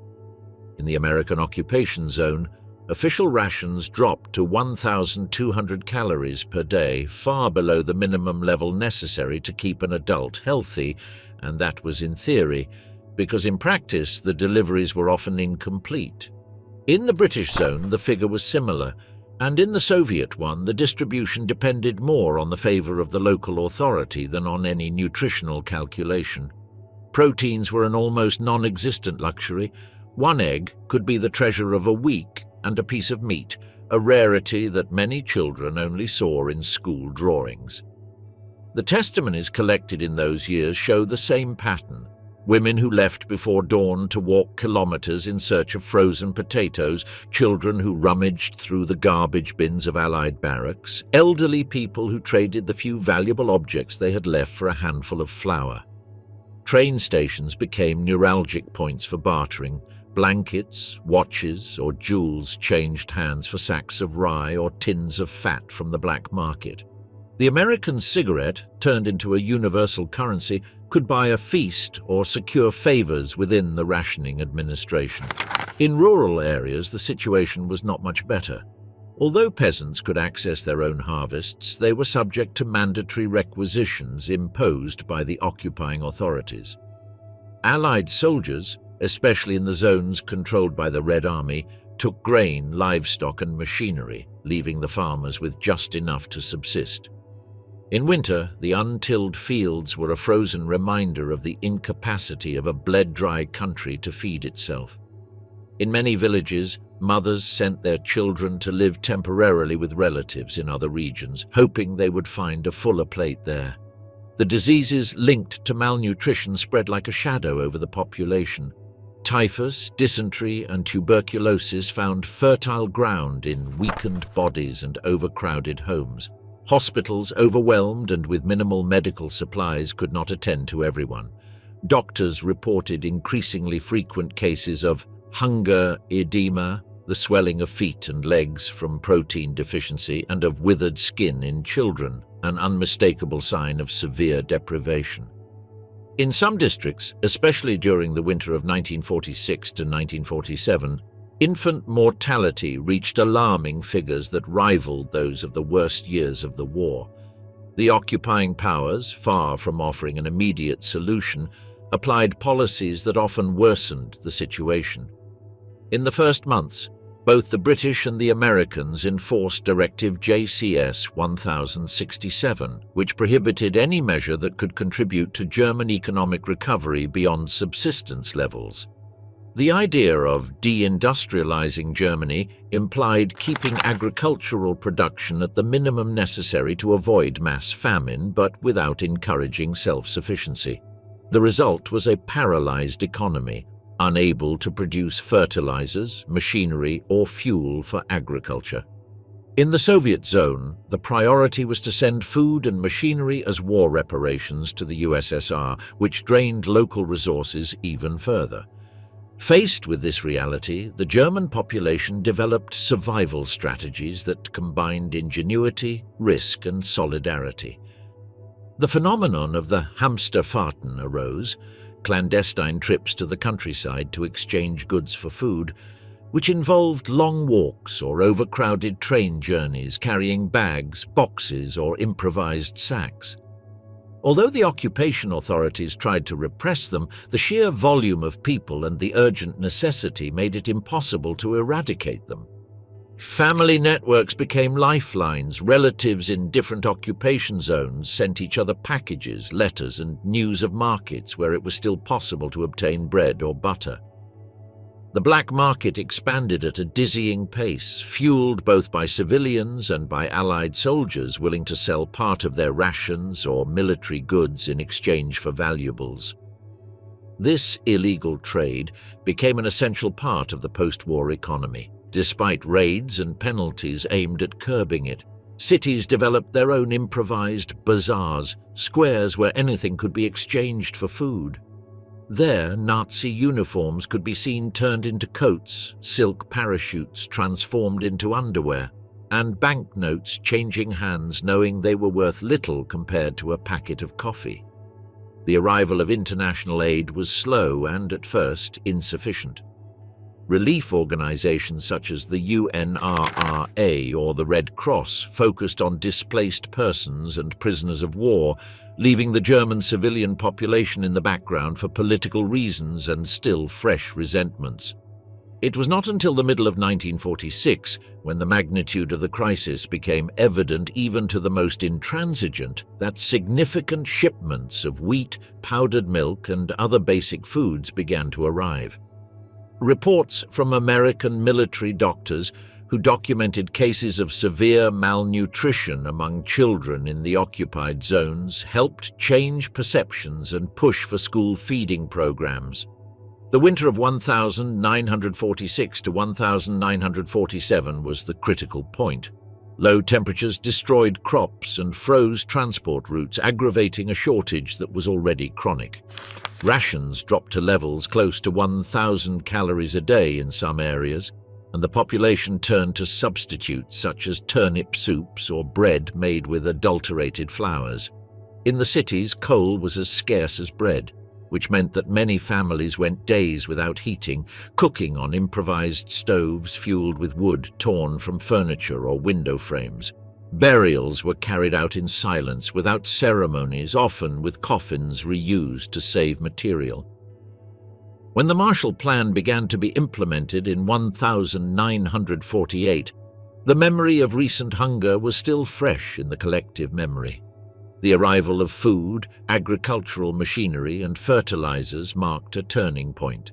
A: In the American occupation zone, official rations dropped to 1,200 calories per day, far below the minimum level necessary to keep an adult healthy, and that was in theory, because in practice the deliveries were often incomplete. In the British zone, the figure was similar, and in the Soviet one, the distribution depended more on the favor of the local authority than on any nutritional calculation. Proteins were an almost non-existent luxury. One egg could be the treasure of a week, and a piece of meat, a rarity that many children only saw in school drawings. The testimonies collected in those years show the same pattern. Women who left before dawn to walk kilometers in search of frozen potatoes, children who rummaged through the garbage bins of Allied barracks, elderly people who traded the few valuable objects they had left for a handful of flour. Train stations became neuralgic points for bartering. Blankets, watches, or jewels changed hands for sacks of rye or tins of fat from the black market. The American cigarette, turned into a universal currency, could buy a feast or secure favors within the rationing administration. In rural areas, the situation was not much better. Although peasants could access their own harvests, they were subject to mandatory requisitions imposed by the occupying authorities. Allied soldiers, especially in the zones controlled by the Red Army, took grain, livestock and machinery, leaving the farmers with just enough to subsist. In winter, the untilled fields were a frozen reminder of the incapacity of a bled-dry country to feed itself. In many villages, mothers sent their children to live temporarily with relatives in other regions, hoping they would find a fuller plate there. The diseases linked to malnutrition spread like a shadow over the population. Typhus, dysentery, and tuberculosis found fertile ground in weakened bodies and overcrowded homes. Hospitals, overwhelmed and with minimal medical supplies, could not attend to everyone. Doctors reported increasingly frequent cases of hunger edema, the swelling of feet and legs from protein deficiency, and of withered skin in children, an unmistakable sign of severe deprivation. In some districts, especially during the winter of 1946 to 1947, infant mortality reached alarming figures that rivaled those of the worst years of the war. The occupying powers, far from offering an immediate solution, applied policies that often worsened the situation. In the first months, both the British and the Americans enforced Directive JCS 1067, which prohibited any measure that could contribute to German economic recovery beyond subsistence levels. The idea of deindustrializing Germany implied keeping agricultural production at the minimum necessary to avoid mass famine, but without encouraging self-sufficiency. The result was a paralyzed economy, unable to produce fertilizers, machinery, or fuel for agriculture. In the Soviet zone, the priority was to send food and machinery as war reparations to the USSR, which drained local resources even further. Faced with this reality, the German population developed survival strategies that combined ingenuity, risk, and solidarity. The phenomenon of the Hamsterfahrten arose, clandestine trips to the countryside to exchange goods for food, which involved long walks or overcrowded train journeys carrying bags, boxes, or improvised sacks. Although the occupation authorities tried to repress them, the sheer volume of people and the urgent necessity made it impossible to eradicate them. Family networks became lifelines. Relatives in different occupation zones sent each other packages, letters, and news of markets where it was still possible to obtain bread or butter. The black market expanded at a dizzying pace, fueled both by civilians and by Allied soldiers willing to sell part of their rations or military goods in exchange for valuables. This illegal trade became an essential part of the post-war economy. Despite raids and penalties aimed at curbing it, cities developed their own improvised bazaars, squares where anything could be exchanged for food. There, Nazi uniforms could be seen turned into coats, silk parachutes transformed into underwear, and banknotes changing hands knowing they were worth little compared to a packet of coffee. The arrival of international aid was slow and, at first, insufficient. Relief organizations such as the UNRRA or the Red Cross focused on displaced persons and prisoners of war, leaving the German civilian population in the background for political reasons and still fresh resentments. It was not until the middle of 1946, when the magnitude of the crisis became evident even to the most intransigent, that significant shipments of wheat, powdered milk, and other basic foods began to arrive. Reports from American military doctors who documented cases of severe malnutrition among children in the occupied zones helped change perceptions and push for school feeding programs. The winter of 1946 to 1947 was the critical point. Low temperatures destroyed crops and froze transport routes, aggravating a shortage that was already chronic. Rations dropped to levels close to 1,000 calories a day in some areas, and the population turned to substitutes such as turnip soups or bread made with adulterated flours. In the cities, coal was as scarce as bread, which meant that many families went days without heating, cooking on improvised stoves fueled with wood torn from furniture or window frames. Burials were carried out in silence, without ceremonies, often with coffins reused to save material. When the Marshall Plan began to be implemented in 1948, the memory of recent hunger was still fresh in the collective memory. The arrival of food, agricultural machinery, and fertilizers marked a turning point.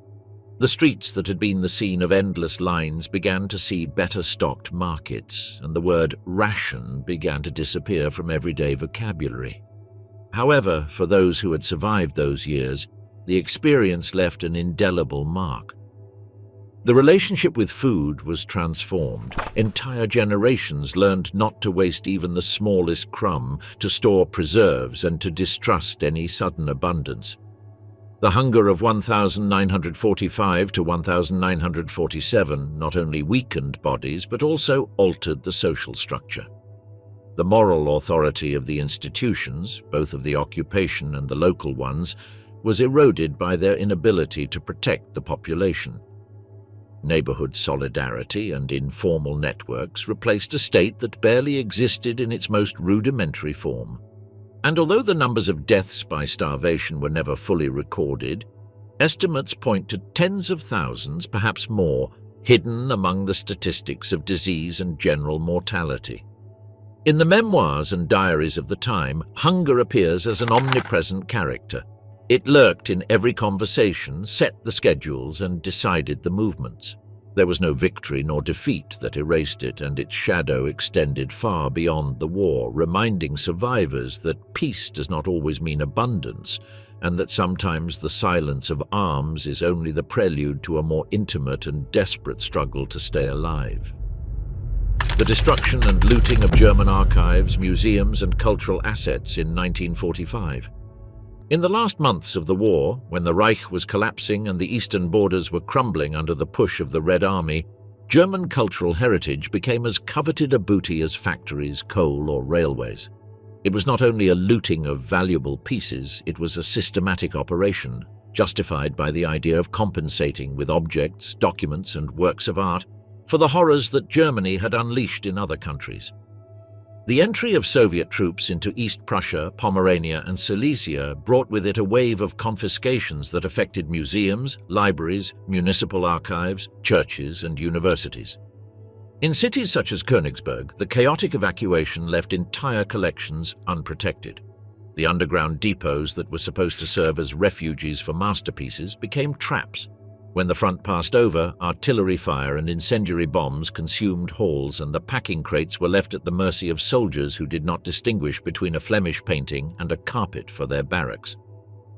A: The streets that had been the scene of endless lines began to see better-stocked markets, and the word ration began to disappear from everyday vocabulary. However, for those who had survived those years, the experience left an indelible mark. The relationship with food was transformed. Entire generations learned not to waste even the smallest crumb, to store preserves, and to distrust any sudden abundance. The hunger of 1945 to 1947 not only weakened bodies but also altered the social structure. The moral authority of the institutions, both of the occupation and the local ones, was eroded by their inability to protect the population. Neighborhood solidarity and informal networks replaced a state that barely existed in its most rudimentary form. And although the numbers of deaths by starvation were never fully recorded, estimates point to tens of thousands, perhaps more, hidden among the statistics of disease and general mortality. In the memoirs and diaries of the time, hunger appears as an omnipresent character. It lurked in every conversation, set the schedules, and decided the movements. There was no victory nor defeat that erased it, and its shadow extended far beyond the war, reminding survivors that peace does not always mean abundance, and that sometimes the silence of arms is only the prelude to a more intimate and desperate struggle to stay alive. The destruction and looting of German archives, museums, and cultural assets in 1945. In the last months of the war, when the Reich was collapsing and the eastern borders were crumbling under the push of the Red Army, German cultural heritage became as coveted a booty as factories, coal, or railways. It was not only a looting of valuable pieces, it was a systematic operation, justified by the idea of compensating with objects, documents, and works of art for the horrors that Germany had unleashed in other countries. The entry of Soviet troops into East Prussia, Pomerania, and Silesia brought with it a wave of confiscations that affected museums, libraries, municipal archives, churches, and universities. In cities such as Königsberg, the chaotic evacuation left entire collections unprotected. The underground depots that were supposed to serve as refuges for masterpieces became traps. When the front passed over, artillery fire and incendiary bombs consumed halls, and the packing crates were left at the mercy of soldiers who did not distinguish between a Flemish painting and a carpet for their barracks.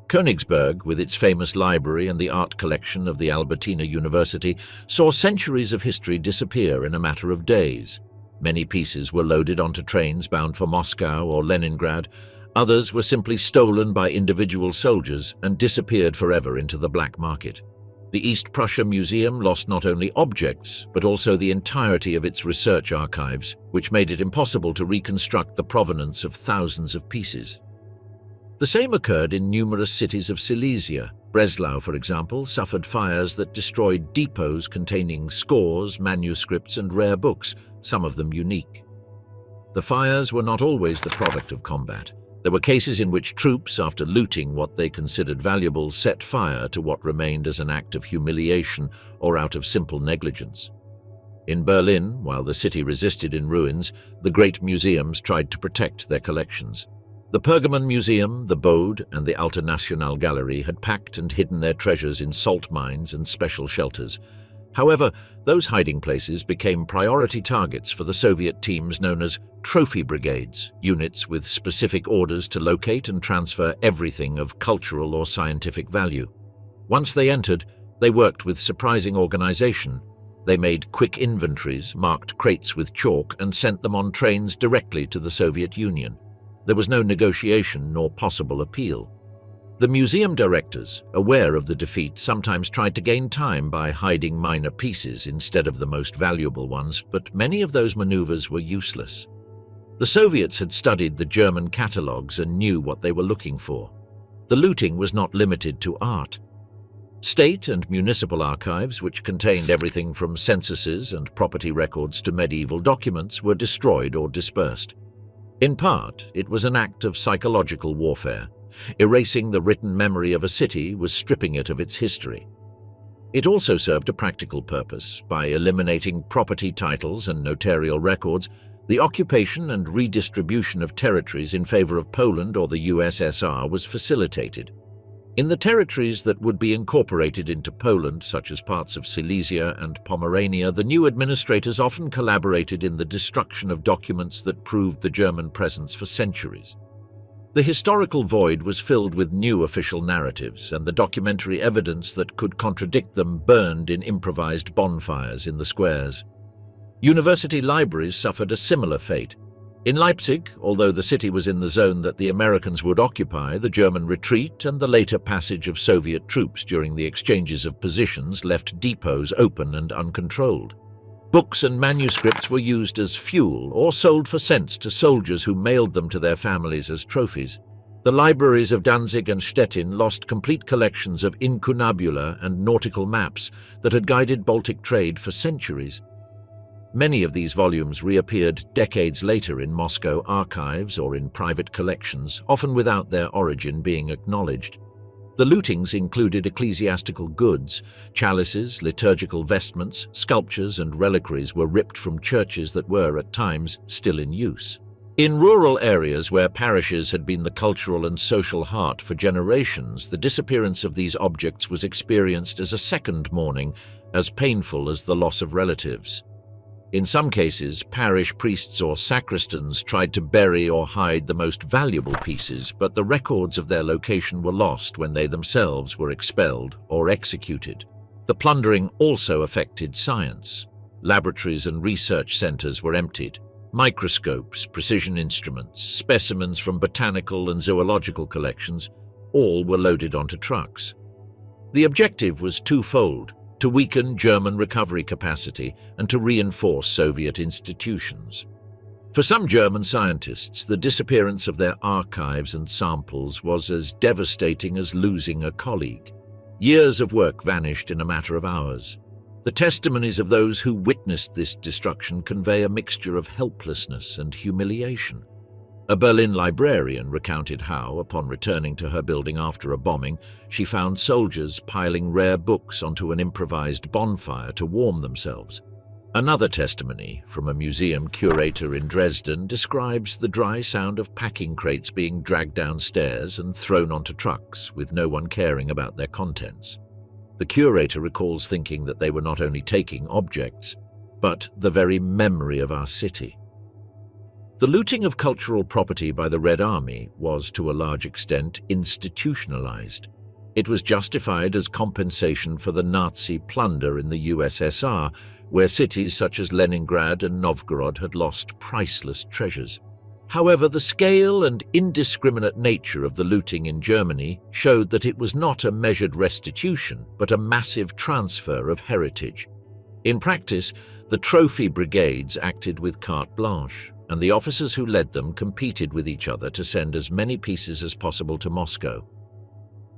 A: Königsberg, with its famous library and the art collection of the Albertina University, saw centuries of history disappear in a matter of days. Many pieces were loaded onto trains bound for Moscow or Leningrad. Others were simply stolen by individual soldiers and disappeared forever into the black market. The East Prussia Museum lost not only objects, but also the entirety of its research archives, which made it impossible to reconstruct the provenance of thousands of pieces. The same occurred in numerous cities of Silesia. Breslau, for example, suffered fires that destroyed depots containing scores, manuscripts, and rare books, some of them unique. The fires were not always the product of combat. There were cases in which troops, after looting what they considered valuable, set fire to what remained as an act of humiliation or out of simple negligence. In Berlin, while the city resisted in ruins, the great museums tried to protect their collections. The Pergamon Museum, the Bode, and the Alte National Gallery had packed and hidden their treasures in salt mines and special shelters. However, those hiding places became priority targets for the Soviet teams known as trophy brigades, units with specific orders to locate and transfer everything of cultural or scientific value. Once they entered, they worked with surprising organization. They made quick inventories, marked crates with chalk, and sent them on trains directly to the Soviet Union. There was no negotiation nor possible appeal. The museum directors, aware of the defeat, sometimes tried to gain time by hiding minor pieces instead of the most valuable ones, but many of those maneuvers were useless. The Soviets had studied the German catalogues and knew what they were looking for. The looting was not limited to art. State and municipal archives, which contained everything from censuses and property records to medieval documents, were destroyed or dispersed. In part, it was an act of psychological warfare. Erasing the written memory of a city was stripping it of its history. It also served a practical purpose. By eliminating property titles and notarial records, the occupation and redistribution of territories in favor of Poland or the USSR was facilitated. In the territories that would be incorporated into Poland, such as parts of Silesia and Pomerania, the new administrators often collaborated in the destruction of documents that proved the German presence for centuries. The historical void was filled with new official narratives, and the documentary evidence that could contradict them burned in improvised bonfires in the squares. University libraries suffered a similar fate. In Leipzig, although the city was in the zone that the Americans would occupy, the German retreat and the later passage of Soviet troops during the exchanges of positions left depots open and uncontrolled. Books and manuscripts were used as fuel or sold for cents to soldiers who mailed them to their families as trophies. The libraries of Danzig and Stettin lost complete collections of incunabula and nautical maps that had guided Baltic trade for centuries. Many of these volumes reappeared decades later in Moscow archives or in private collections, often without their origin being acknowledged. The lootings included ecclesiastical goods. Chalices, liturgical vestments, sculptures, and reliquaries were ripped from churches that were, at times, still in use. In rural areas where parishes had been the cultural and social heart for generations, the disappearance of these objects was experienced as a second mourning, as painful as the loss of relatives. In some cases, parish priests or sacristans tried to bury or hide the most valuable pieces, but the records of their location were lost when they themselves were expelled or executed. The plundering also affected science. Laboratories and research centers were emptied. Microscopes, precision instruments, specimens from botanical and zoological collections, all were loaded onto trucks. The objective was twofold: to weaken German recovery capacity and to reinforce Soviet institutions. For some German scientists, the disappearance of their archives and samples was as devastating as losing a colleague. Years of work vanished in a matter of hours. The testimonies of those who witnessed this destruction convey a mixture of helplessness and humiliation. A Berlin librarian recounted how, upon returning to her building after a bombing, she found soldiers piling rare books onto an improvised bonfire to warm themselves. Another testimony, from a museum curator in Dresden, describes the dry sound of packing crates being dragged downstairs and thrown onto trucks, with no one caring about their contents. The curator recalls thinking that they were not only taking objects, but the very memory of our city. The looting of cultural property by the Red Army was, to a large extent, institutionalized. It was justified as compensation for the Nazi plunder in the USSR, where cities such as Leningrad and Novgorod had lost priceless treasures. However, the scale and indiscriminate nature of the looting in Germany showed that it was not a measured restitution, but a massive transfer of heritage. In practice, the trophy brigades acted with carte blanche, and the officers who led them competed with each other to send as many pieces as possible to Moscow.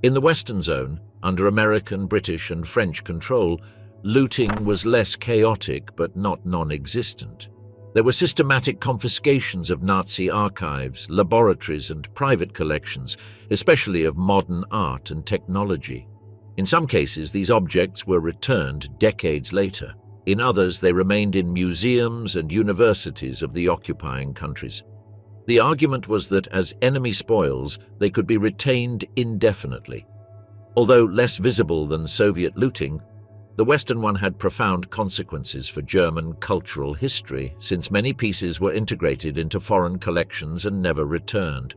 A: In the Western Zone, under American, British, and French control, looting was less chaotic but not non-existent. There were systematic confiscations of Nazi archives, laboratories, and private collections, especially of modern art and technology. In some cases, these objects were returned decades later. In others, they remained in museums and universities of the occupying countries. The argument was that as enemy spoils, they could be retained indefinitely. Although less visible than Soviet looting, the Western one had profound consequences for German cultural history, since many pieces were integrated into foreign collections and never returned.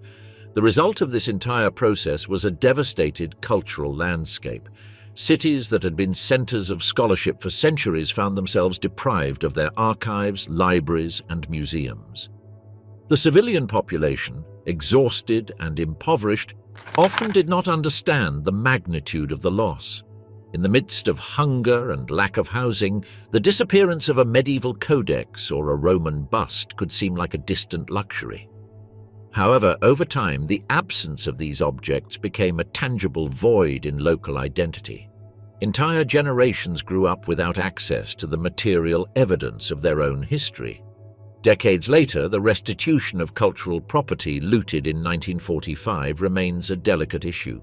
A: The result of this entire process was a devastated cultural landscape. Cities that had been centers of scholarship for centuries found themselves deprived of their archives, libraries, and museums. The civilian population, exhausted and impoverished, often did not understand the magnitude of the loss. In the midst of hunger and lack of housing, the disappearance of a medieval codex or a Roman bust could seem like a distant luxury. However, over time, the absence of these objects became a tangible void in local identity. Entire generations grew up without access to the material evidence of their own history. Decades later, the restitution of cultural property looted in 1945 remains a delicate issue.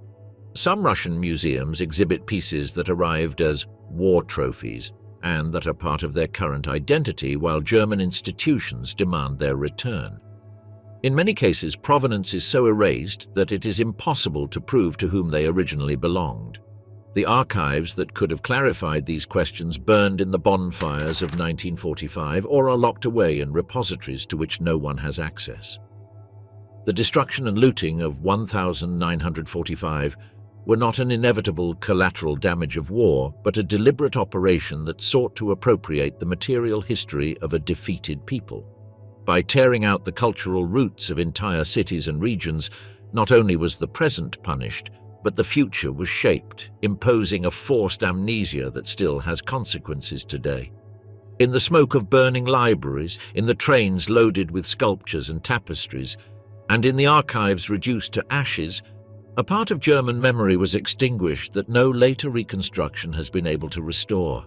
A: Some Russian museums exhibit pieces that arrived as war trophies and that are part of their current identity, while German institutions demand their return. In many cases, provenance is so erased that it is impossible to prove to whom they originally belonged. The archives that could have clarified these questions burned in the bonfires of 1945 or are locked away in repositories to which no one has access. The destruction and looting of 1945 were not an inevitable collateral damage of war, but a deliberate operation that sought to appropriate the material history of a defeated people. By tearing out the cultural roots of entire cities and regions, not only was the present punished, but the future was shaped, imposing a forced amnesia that still has consequences today. In the smoke of burning libraries, in the trains loaded with sculptures and tapestries, and in the archives reduced to ashes, a part of German memory was extinguished that no later reconstruction has been able to restore.